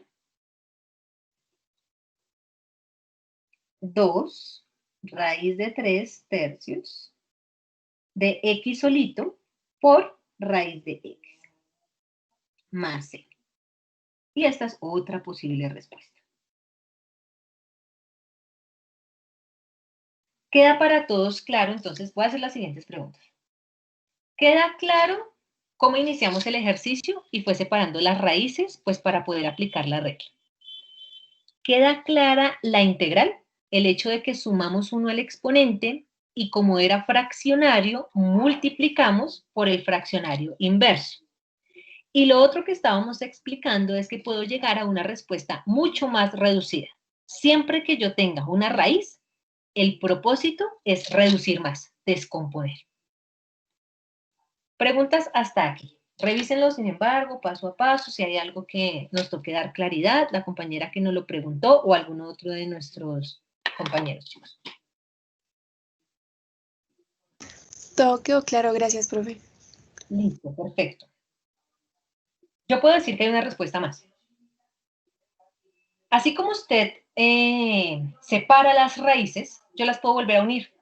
[SPEAKER 1] 2 raíz de 3 tercios de x solito por raíz de x más c. Y esta es otra posible respuesta. ¿Queda para todos claro? Entonces voy a hacer las siguientes preguntas. ¿Queda claro cómo iniciamos el ejercicio y fue separando las raíces, pues para poder aplicar la regla? ¿Queda clara la integral? El hecho de que sumamos 1 al exponente y como era fraccionario, multiplicamos por el fraccionario inverso. Y lo otro que estábamos explicando es que puedo llegar a una respuesta mucho más reducida. Siempre que yo tenga una raíz, el propósito es reducir más, descomponer. Preguntas hasta aquí. Revísenlo, sin embargo, paso a paso, si hay algo que nos toque dar claridad, la compañera que nos lo preguntó o algún otro de nuestros compañeros, chicos.
[SPEAKER 7] Todo quedó claro, gracias, profe.
[SPEAKER 1] Listo, perfecto. Yo puedo decir que hay una respuesta más. Así como usted separa las raíces, yo las puedo volver a unir.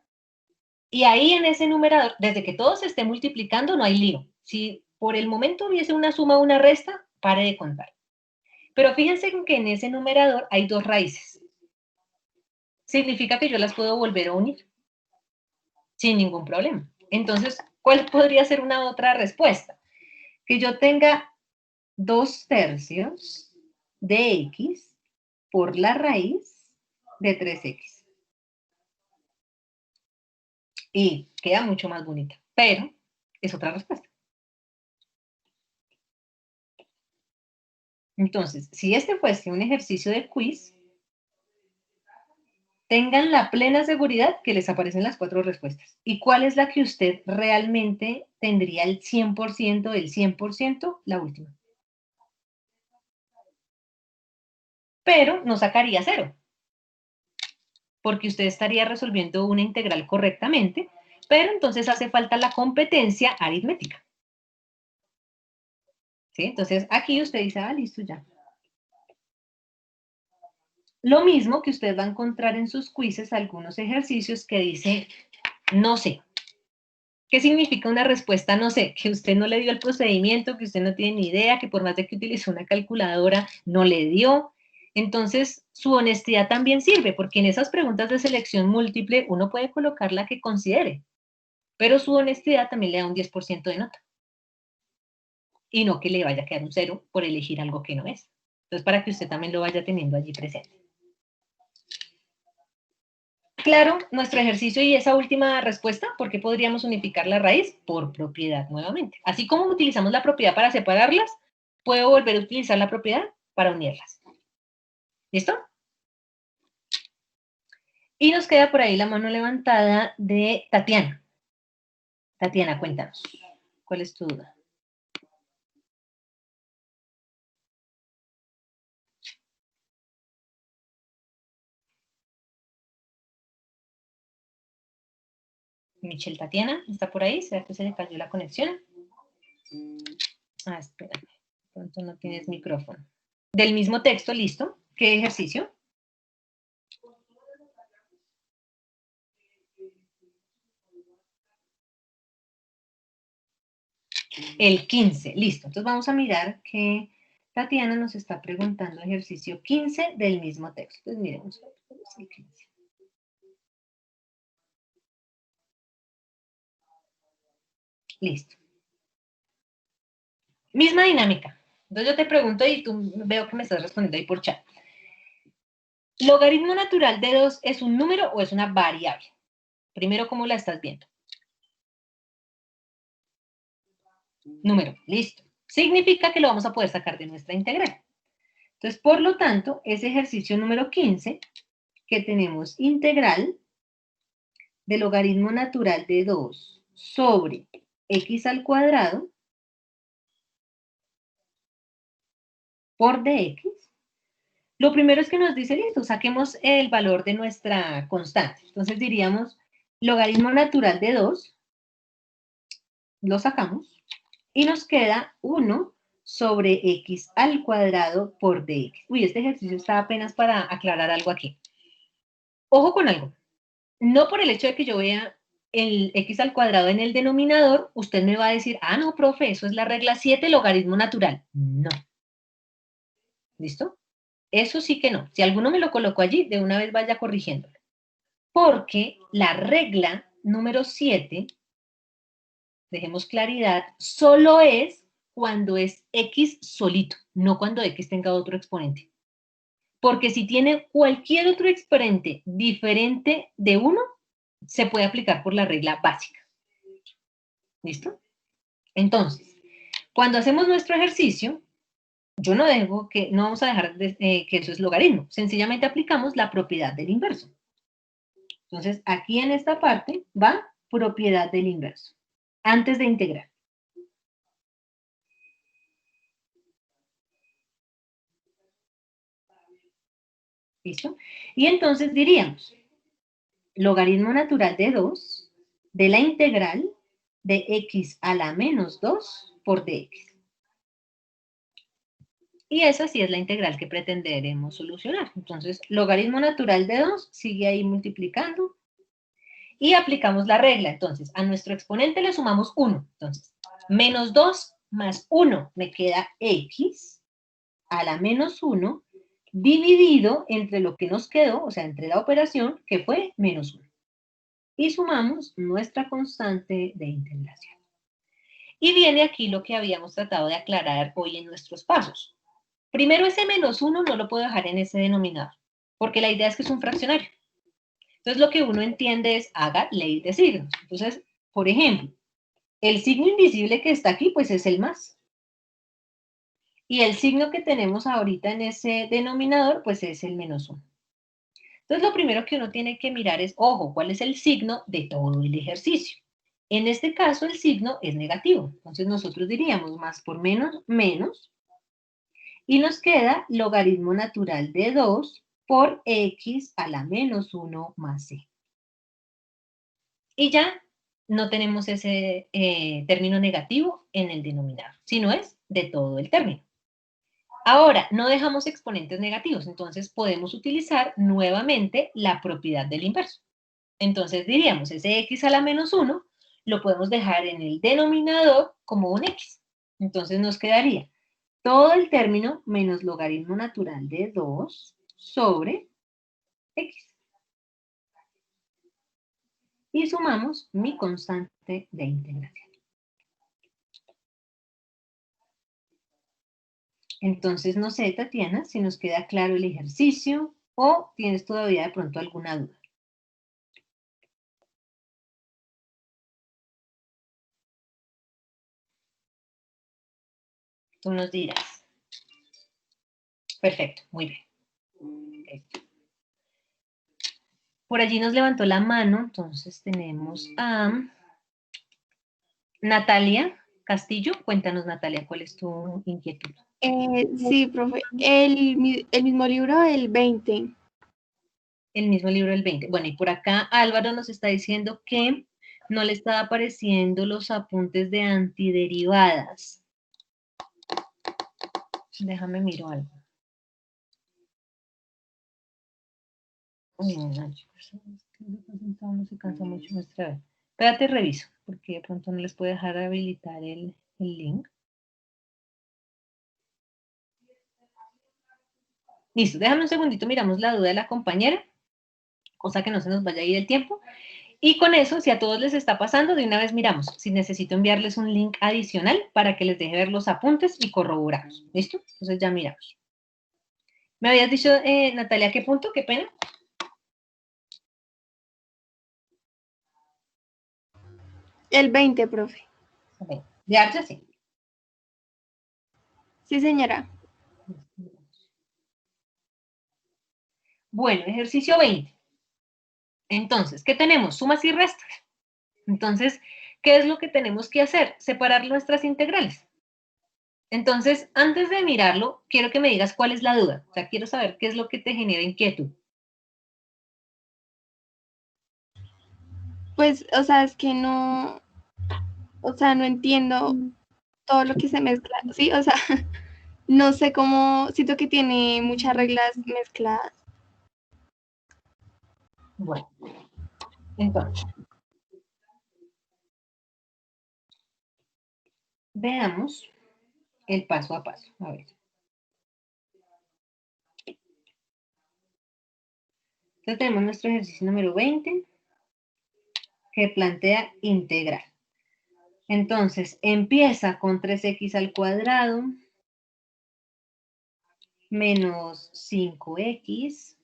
[SPEAKER 1] Y ahí en ese numerador, desde que todo se esté multiplicando, no hay lío. Si por el momento hubiese una suma o una resta, pare de contar. Pero fíjense que en ese numerador hay 2 raíces. Significa que yo las puedo volver a unir sin ningún problema. Entonces, ¿cuál podría ser una otra respuesta? Que yo tenga 2/3 de x por la raíz de 3x. Y queda mucho más bonita, pero es otra respuesta. Entonces, si este fuese un ejercicio de quiz, tengan la plena seguridad que les aparecen las 4 respuestas. ¿Y cuál es la que usted realmente tendría el 100%, el 100%? La última. Pero no sacaría 0, porque usted estaría resolviendo una integral correctamente, pero entonces hace falta la competencia aritmética. ¿Sí? Entonces, aquí usted dice, ah, listo, ya. Lo mismo que usted va a encontrar en sus quizzes algunos ejercicios que dice, no sé. ¿Qué significa una respuesta no sé? Que usted no le dio el procedimiento, que usted no tiene ni idea, que por más de que utilizó una calculadora, no le dio. Entonces, su honestidad también sirve, porque en esas preguntas de selección múltiple uno puede colocar la que considere, pero su honestidad también le da un 10% de nota. Y no que le vaya a quedar un 0 por elegir algo que no es. Entonces, para que usted también lo vaya teniendo allí presente. Claro, nuestro ejercicio y esa última respuesta, ¿por qué podríamos unificar la raíz? Por propiedad nuevamente. Así como utilizamos la propiedad para separarlas, puedo volver a utilizar la propiedad para unirlas. ¿Listo? Y nos queda por ahí la mano levantada de Tatiana. Tatiana, cuéntanos. ¿Cuál es tu duda? Michelle, Tatiana, ¿está por ahí? ¿Será que se le cayó la conexión? Ah, espérame. Pronto no tienes micrófono. Del mismo texto, listo. ¿Qué ejercicio? El 15, listo. Entonces vamos a mirar que Tatiana nos está preguntando ejercicio 15 del mismo texto. Entonces miremos el 15. Listo. Misma dinámica. Entonces yo te pregunto y tú veo que me estás respondiendo ahí por chat. ¿Logaritmo natural de 2 es un número o es una variable? Primero, ¿cómo la estás viendo? Número, listo. Significa que lo vamos a poder sacar de nuestra integral. Entonces, por lo tanto, ese ejercicio número 15, que tenemos integral de logaritmo natural de 2 sobre x al cuadrado por dx. Lo primero es que nos dice, listo, saquemos el valor de nuestra constante. Entonces diríamos, logaritmo natural de 2, lo sacamos, y nos queda 1 sobre x al cuadrado por dx. Uy, este ejercicio está apenas para aclarar algo aquí. Ojo con algo. No por el hecho de que yo vea el x al cuadrado en el denominador, usted me va a decir, ah, no, profe, eso es la regla 7, logaritmo natural. No. ¿Listo? Eso sí que no. Si alguno me lo colocó allí, de una vez vaya corrigiéndolo. Porque la regla número 7, dejemos claridad, solo es cuando es x solito, no cuando x tenga otro exponente. porque si tiene cualquier otro exponente diferente de 1, se puede aplicar por la regla básica. ¿Listo? Entonces, cuando hacemos nuestro ejercicio, yo no vamos a dejar que eso es logaritmo. Sencillamente aplicamos la propiedad del inverso. Entonces, aquí en esta parte va propiedad del inverso, antes de integrar. ¿Listo? Y entonces diríamos, logaritmo natural de 2 de la integral de x a la menos 2 por dx. Y esa sí es la integral que pretenderemos solucionar. Entonces, logaritmo natural de 2 sigue ahí multiplicando. Y aplicamos la regla. Entonces, a nuestro exponente le sumamos 1. Entonces, menos 2 más 1 me queda x a la menos 1 dividido entre lo que nos quedó, o sea, entre la operación, que fue menos 1. Y sumamos nuestra constante de integración. Y viene aquí lo que habíamos tratado de aclarar hoy en nuestros pasos. Primero, ese menos 1 no lo puedo dejar en ese denominador, porque la idea es que es un fraccionario. Entonces, lo que uno entiende es, haga ley de signos. Entonces, por ejemplo, el signo invisible que está aquí, pues es el más. Y el signo que tenemos ahorita en ese denominador, pues es el menos 1. Entonces, lo primero que uno tiene que mirar es, ojo, ¿cuál es el signo de todo el ejercicio? En este caso, el signo es negativo. Entonces, nosotros diríamos más por menos, menos. Y nos queda logaritmo natural de 2 por x a la menos 1 más c. Y ya no tenemos ese término negativo en el denominador, sino es de todo el término. Ahora, no dejamos exponentes negativos, entonces podemos utilizar nuevamente la propiedad del inverso. Entonces diríamos, ese x a la menos 1 lo podemos dejar en el denominador como un x. Entonces nos quedaría todo el término menos logaritmo natural de 2 sobre x. Y sumamos mi constante de integración. Entonces, no sé, Tatiana, si nos queda claro el ejercicio o tienes todavía de pronto alguna duda. Tú nos dirás. Perfecto, muy bien. Por allí nos levantó la mano, entonces tenemos a Natalia Castillo. Cuéntanos, Natalia, ¿cuál es tu inquietud?
[SPEAKER 8] Sí, profe. El mismo libro, el 20.
[SPEAKER 1] El mismo libro, el 20. Bueno, y por acá Álvaro nos está diciendo que no le estaba apareciendo los apuntes de antiderivadas. Déjame miro algo. No, chicos, no se cansa mucho nuestra vez. Espérate, reviso, porque de pronto no les puedo dejar habilitar el link. Listo, déjame un segundito, miramos la duda de la compañera, cosa que no se nos vaya a ir el tiempo. Y con eso, si a todos les está pasando, de una vez miramos si necesito enviarles un link adicional para que les deje ver los apuntes y corroboramos. ¿Listo? Entonces ya miramos. ¿Me habías dicho, Natalia, qué punto? ¿Qué pena?
[SPEAKER 8] El 20, profe.
[SPEAKER 1] Okay. ¿De Archa? Sí.
[SPEAKER 8] Sí, señora.
[SPEAKER 1] Bueno, ejercicio 20. Entonces, ¿qué tenemos? Sumas y restas. Entonces, ¿qué es lo que tenemos que hacer? Separar nuestras integrales. Entonces, antes de mirarlo, quiero que me digas cuál es la duda. O sea, quiero saber qué es lo que te genera inquietud.
[SPEAKER 8] Pues, o sea, es que no, no entiendo todo lo que se mezcla, ¿sí? O sea, no sé cómo, siento que tiene muchas reglas mezcladas.
[SPEAKER 1] Bueno, entonces, veamos el paso a paso. A ver. Entonces tenemos nuestro ejercicio número 20 que plantea integral. Entonces, empieza con 3x al cuadrado menos 5x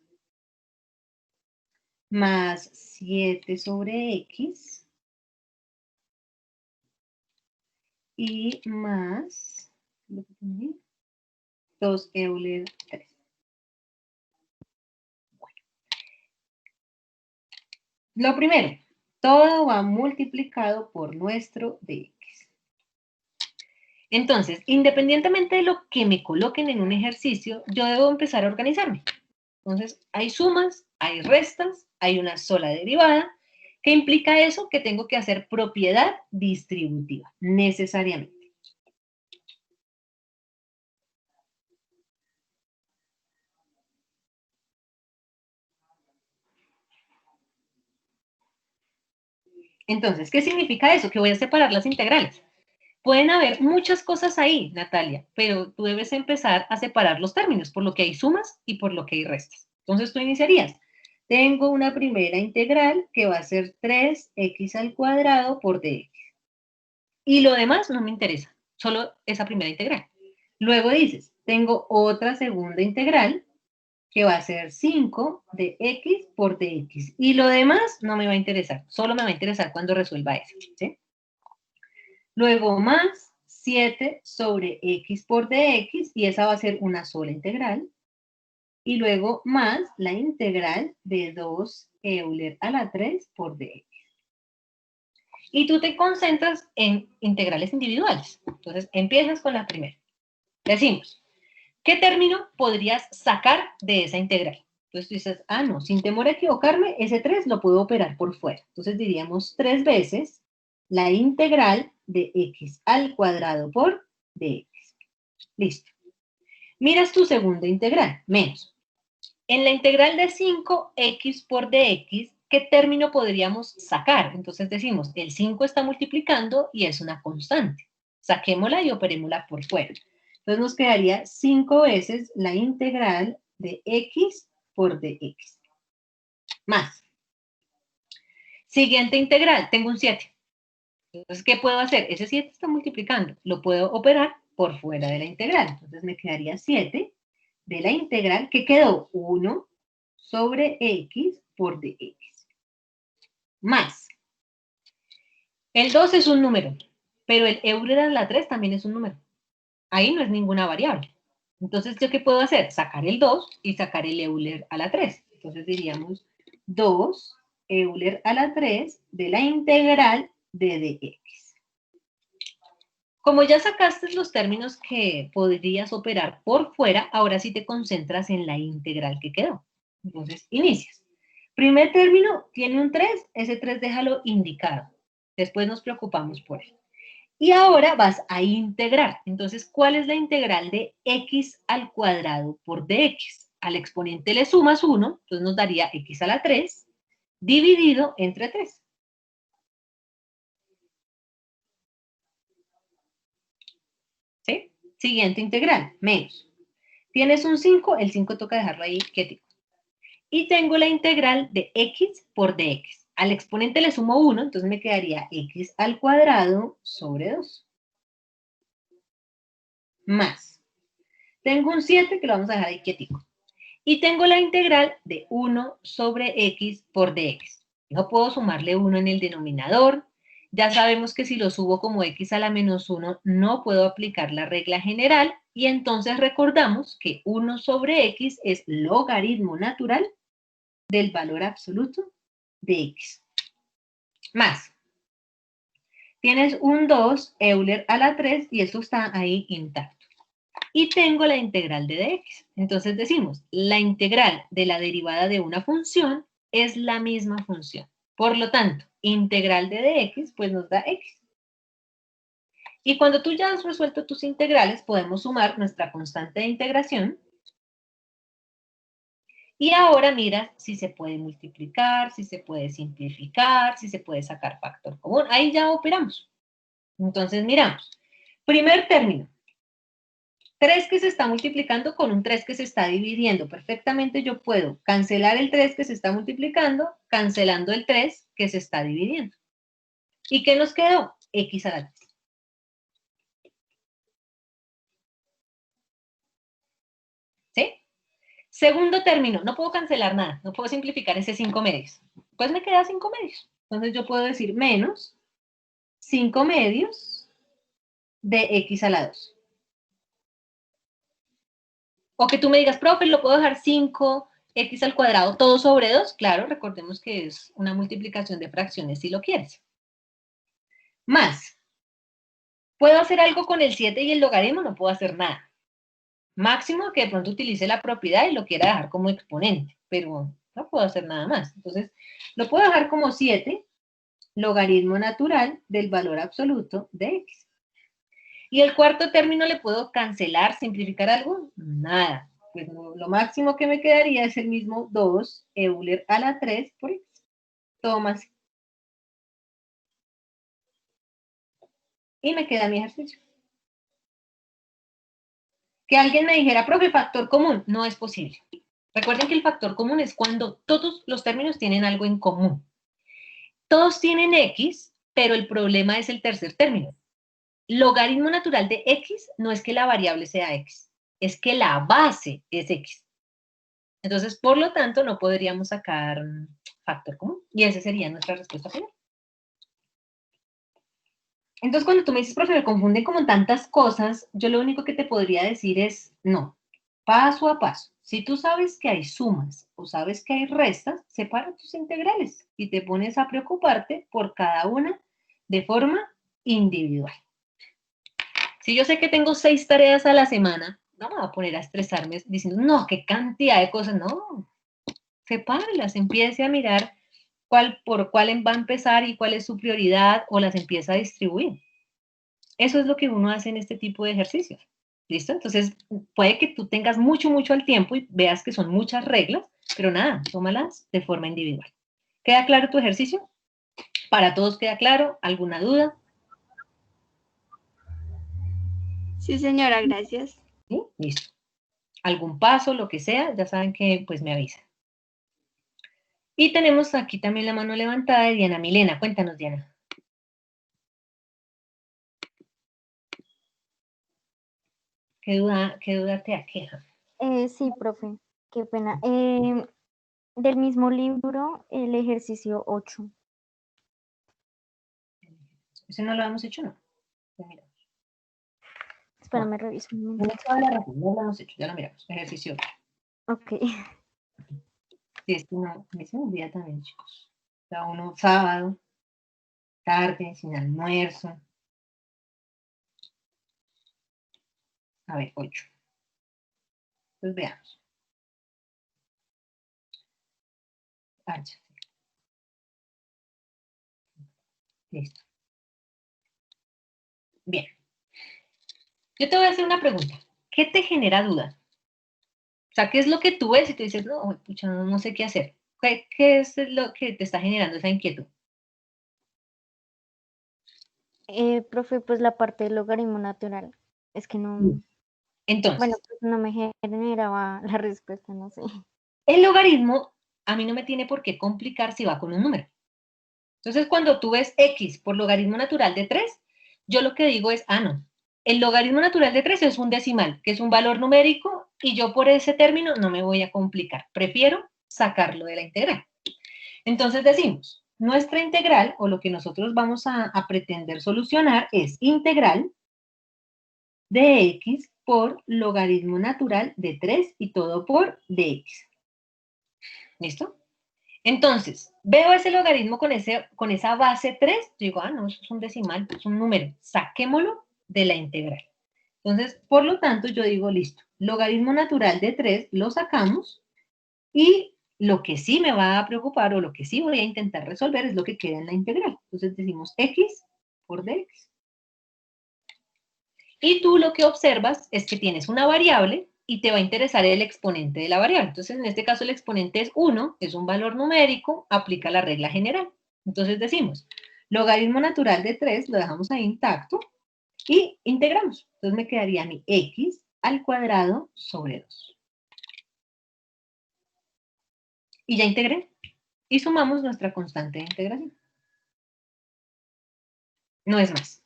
[SPEAKER 1] más 7 sobre x y más 2 Euler 3. Bueno. Lo primero, todo va multiplicado por nuestro dx. Entonces, independientemente de lo que me coloquen en un ejercicio, yo debo empezar a organizarme. Entonces, hay sumas, hay restas, hay una sola derivada. ¿Qué implica eso? Que tengo que hacer propiedad distributiva, necesariamente. Entonces, ¿qué significa eso? Que voy a separar las integrales. Pueden haber muchas cosas ahí, Natalia, pero tú debes empezar a separar los términos, por lo que hay sumas y por lo que hay restas. Entonces, tú iniciarías. Tengo una primera integral que va a ser 3x al cuadrado por dx. Y lo demás no me interesa, solo esa primera integral. Luego dices, tengo otra segunda integral que va a ser 5 de x por dx. Y lo demás no me va a interesar, solo me va a interesar cuando resuelva eso, ¿sí? Luego más 7 sobre x por dx, y esa va a ser una sola integral. Y luego más la integral de 2 Euler a la 3 por dx. Y tú te concentras en integrales individuales. Entonces, empiezas con la primera. Decimos, ¿qué término podrías sacar de esa integral? Entonces tú dices, ah, no, sin temor a equivocarme, ese 3 lo puedo operar por fuera. Entonces diríamos 3 veces la integral de x al cuadrado por dx. Listo. Miras tu segunda integral, menos. En la integral de 5x por dx, ¿qué término podríamos sacar? Entonces decimos, el 5 está multiplicando y es una constante. Saquémosla y operémosla por fuera. Entonces nos quedaría 5 veces la integral de x por dx. Más. Siguiente integral, tengo un 7. Entonces, ¿qué puedo hacer? Ese 7 está multiplicando. Lo puedo operar por fuera de la integral. Entonces me quedaría 7 de la integral que quedó 1 sobre x por dx. Más. El 2 es un número, pero el Euler a la 3 también es un número. Ahí no es ninguna variable. Entonces, ¿yo qué puedo hacer? Sacar el 2 y sacar el Euler a la 3. Entonces diríamos 2 Euler a la 3 de la integral de dx. Como ya sacaste los términos que podrías operar por fuera, ahora sí te concentras en la integral que quedó. Entonces, inicias. Primer término tiene un 3, ese 3 déjalo indicado. Después nos preocupamos por él. Y ahora vas a integrar. Entonces, ¿cuál es la integral de x al cuadrado por dx? Al exponente le sumas 1, entonces nos daría x a la 3, dividido entre 3. ¿Sí? Siguiente integral, menos. Tienes un 5, el 5 toca dejarlo ahí quietico. Y tengo la integral de x por dx. Al exponente le sumo 1, entonces me quedaría x al cuadrado sobre 2. Más. Tengo un 7 que lo vamos a dejar ahí quietico. Y tengo la integral de 1 sobre x por dx. No puedo sumarle 1 en el denominador. Ya sabemos que si lo subo como x a la menos 1, no puedo aplicar la regla general. Y entonces recordamos que 1 sobre x es logaritmo natural del valor absoluto de x. Más. Tienes un 2 Euler a la 3 y eso está ahí intacto. Y tengo la integral de dx. Entonces decimos, la integral de la derivada de una función es la misma función. Por lo tanto, integral de dx, pues nos da x. Y cuando tú ya has resuelto tus integrales, podemos sumar nuestra constante de integración. Y ahora miras si se puede multiplicar, si se puede simplificar, si se puede sacar factor común. Ahí ya operamos. Entonces miramos. Primer término. 3 que se está multiplicando con un 3 que se está dividiendo. Perfectamente yo puedo cancelar el 3 que se está multiplicando, cancelando el 3 que se está dividiendo. ¿Y qué nos quedó? X a la 3. ¿Sí? Segundo término, no puedo cancelar nada, no puedo simplificar ese 5 medios. Pues me queda 5 medios. Entonces yo puedo decir menos 5 medios de x a la 2. O que tú me digas, profe, ¿lo puedo dejar 5x al cuadrado todo sobre 2? Claro, recordemos que es una multiplicación de fracciones si lo quieres. Más, ¿puedo hacer algo con el 7 y el logaritmo? No puedo hacer nada. Máximo que de pronto utilice la propiedad y lo quiera dejar como exponente, pero no puedo hacer nada más. Entonces, lo puedo dejar como 7 logaritmo natural del valor absoluto de x. ¿Y el cuarto término le puedo cancelar, simplificar algo? Nada. Pues lo máximo que me quedaría es el mismo 2 Euler a la 3 por x. Todo más. Y me queda mi ejercicio. Que alguien me dijera, profe, factor común, no es posible. Recuerden que el factor común es cuando todos los términos tienen algo en común. Todos tienen x, pero el problema es el tercer término. Logaritmo natural de x no es que la variable sea x, es que la base es x. Entonces, por lo tanto, no podríamos sacar factor común. Y esa sería nuestra respuesta final. Entonces, cuando tú me dices, profe, me confunden como tantas cosas, yo lo único que te podría decir es, no, paso a paso. Si tú sabes que hay sumas o sabes que hay restas, separa tus integrales y te pones a preocuparte por cada una de forma individual. Si yo sé que tengo 6 tareas a la semana, no me voy a poner a estresarme diciendo, no, qué cantidad de cosas. No, sepáralas, empiece a mirar por cuál va a empezar y cuál es su prioridad o las empieza a distribuir. Eso es lo que uno hace en este tipo de ejercicios. ¿Listo? Entonces, puede que tú tengas mucho al tiempo y veas que son muchas reglas, pero nada, tómalas de forma individual. ¿Queda claro tu ejercicio? ¿Para todos queda claro? ¿Alguna duda?
[SPEAKER 8] Sí, señora, gracias.
[SPEAKER 1] ¿Sí? Listo. Algún paso, lo que sea, ya saben que pues me avisan. Y tenemos aquí también la mano levantada de Diana Milena. Cuéntanos, Diana. ¿Qué duda te aqueja?
[SPEAKER 9] Sí, profe, qué pena. Del mismo libro, el ejercicio 8.
[SPEAKER 1] ¿Ese no lo hemos hecho, no? Pues mira.
[SPEAKER 9] Espérame, reviso un momento.
[SPEAKER 1] Tienes toda la razón, no lo hemos hecho, ya lo miramos. Ejercicio 8.
[SPEAKER 9] Ok.
[SPEAKER 1] Sí, es que no, a mí se me olvida también, chicos. O sea, uno sábado, tarde, sin almuerzo. A ver, 8. Pues veamos. Ah, ya. Listo. Bien. Yo te voy a hacer una pregunta. ¿Qué te genera duda? O sea, ¿qué es lo que tú ves y tú dices, no, pucha, no sé qué hacer? ¿Qué es lo que te está generando esa inquietud?
[SPEAKER 9] Profe, pues la parte del logaritmo natural. Es que no,
[SPEAKER 1] Entonces,
[SPEAKER 9] bueno, pues no me generaba la respuesta, no sé.
[SPEAKER 1] el logaritmo a mí no me tiene por qué complicar si va con un número. Entonces, cuando tú ves x por logaritmo natural de 3, yo lo que digo es, no, el logaritmo natural de 3 es un decimal, que es un valor numérico, y yo por ese término no me voy a complicar. Prefiero sacarlo de la integral. Entonces decimos, nuestra integral, o lo que nosotros vamos a pretender solucionar, es integral de x por logaritmo natural de 3 y todo por dx. ¿Listo? Entonces, veo ese logaritmo con esa base 3, digo, no, eso es un decimal, es un número, saquémoslo de la integral. Entonces, por lo tanto, yo digo, listo, logaritmo natural de 3 lo sacamos y lo que sí me va a preocupar o lo que sí voy a intentar resolver es lo que queda en la integral. Entonces decimos x por dx. Y tú lo que observas es que tienes una variable y te va a interesar el exponente de la variable. Entonces, en este caso, el exponente es 1, es un valor numérico, aplica la regla general. Entonces decimos, logaritmo natural de 3, lo dejamos ahí intacto, y integramos. Entonces me quedaría mi x al cuadrado sobre 2. Y ya integré. Y sumamos nuestra constante de integración. No es más.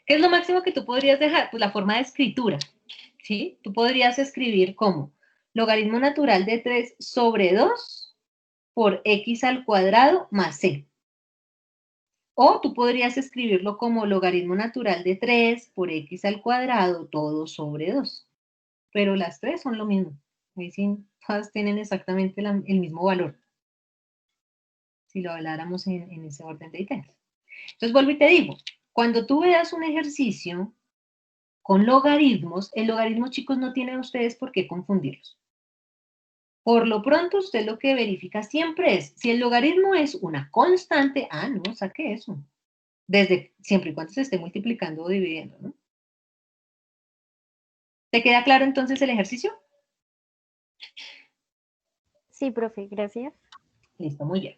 [SPEAKER 1] ¿Qué es lo máximo que tú podrías dejar? Pues la forma de escritura. ¿Sí? Tú podrías escribir como logaritmo natural de 3 sobre 2 por x al cuadrado más c. O tú podrías escribirlo como logaritmo natural de 3 por x al cuadrado todo sobre 2. Pero las tres son lo mismo. Ahí sí, todas tienen exactamente el mismo valor. Si lo habláramos en ese orden de ideas. Entonces vuelvo y te digo, cuando tú veas un ejercicio con logaritmos, el logaritmo, chicos, no tienen ustedes por qué confundirlos. Por lo pronto, usted lo que verifica siempre es, si el logaritmo es una constante, no, saque eso. Siempre y cuando se esté multiplicando o dividiendo, ¿no? ¿Te queda claro entonces el ejercicio?
[SPEAKER 9] Sí, profe, gracias.
[SPEAKER 1] Listo, muy bien.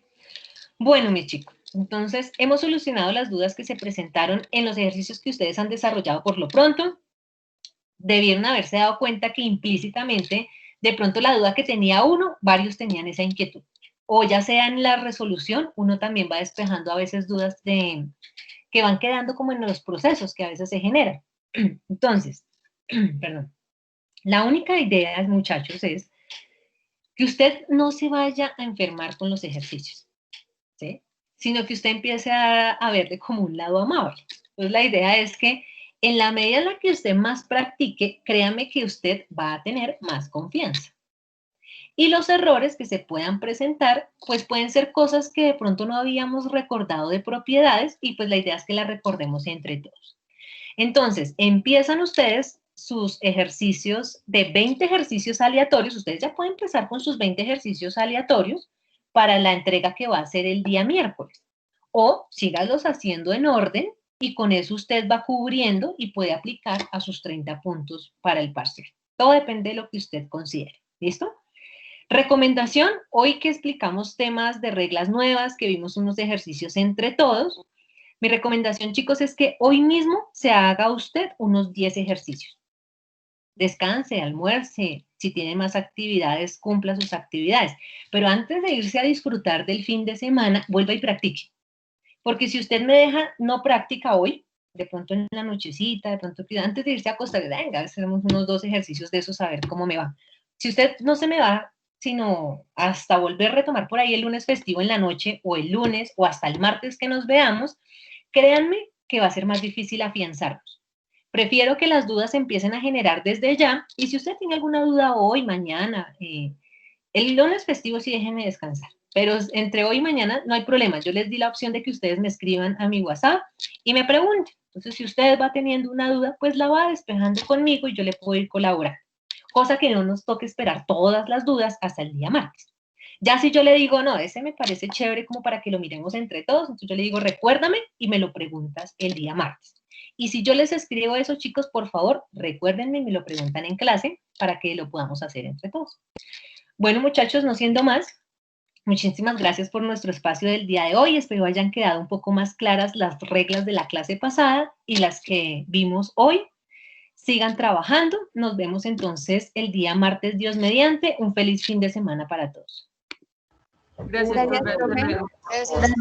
[SPEAKER 1] Bueno, mis chicos, entonces hemos solucionado las dudas que se presentaron en los ejercicios que ustedes han desarrollado por lo pronto. Debieron haberse dado cuenta que implícitamente, de pronto la duda que tenía uno, varios tenían esa inquietud. O ya sea en la resolución, uno también va despejando a veces dudas que van quedando como en los procesos que a veces se generan. Entonces, perdón, la única idea, muchachos, es que usted no se vaya a enfermar con los ejercicios, ¿sí? Sino que usted empiece a verle como un lado amable. Entonces, la idea es que en la medida en la que usted más practique, créame que usted va a tener más confianza. Y los errores que se puedan presentar, pues pueden ser cosas que de pronto no habíamos recordado de propiedades y pues la idea es que las recordemos entre todos. Entonces, empiezan ustedes sus ejercicios de 20 ejercicios aleatorios. Ustedes ya pueden empezar con sus 20 ejercicios aleatorios para la entrega que va a ser el día miércoles. O sígalos haciendo en orden y con eso usted va cubriendo y puede aplicar a sus 30 puntos para el parcial. Todo depende de lo que usted considere. ¿Listo? Recomendación, hoy que explicamos temas de reglas nuevas, que vimos unos ejercicios entre todos, mi recomendación, chicos, es que hoy mismo se haga usted unos 10 ejercicios. Descanse, almuerce, si tiene más actividades, cumpla sus actividades. Pero antes de irse a disfrutar del fin de semana, vuelva y practique. Porque si usted me deja no práctica hoy, de pronto en la nochecita, de pronto antes de irse a acostar, venga, hacemos unos 2 ejercicios de esos a ver cómo me va. Si usted no se me va, sino hasta volver a retomar por ahí el lunes festivo en la noche, o el lunes, o hasta el martes que nos veamos, créanme que va a ser más difícil afianzarnos. Prefiero que las dudas empiecen a generar desde ya, y si usted tiene alguna duda hoy, mañana, el lunes festivo sí déjenme descansar, pero entre hoy y mañana no hay problema. Yo les di la opción de que ustedes me escriban a mi WhatsApp y me pregunten. Entonces, si usted va teniendo una duda, pues la va despejando conmigo y yo le puedo ir colaborando. Cosa que no nos toque esperar todas las dudas hasta el día martes. Ya si yo le digo, no, ese me parece chévere como para que lo miremos entre todos, entonces yo le digo, recuérdame y me lo preguntas el día martes. Y si yo les escribo eso, chicos, por favor, recuérdenme y me lo preguntan en clase para que lo podamos hacer entre todos. Bueno, muchachos, no siendo más, muchísimas gracias por nuestro espacio del día de hoy. Espero hayan quedado un poco más claras las reglas de la clase pasada y las que vimos hoy. Sigan trabajando. Nos vemos entonces el día martes, Dios mediante. Un feliz fin de semana para todos.
[SPEAKER 4] Gracias, profe.
[SPEAKER 3] Gracias.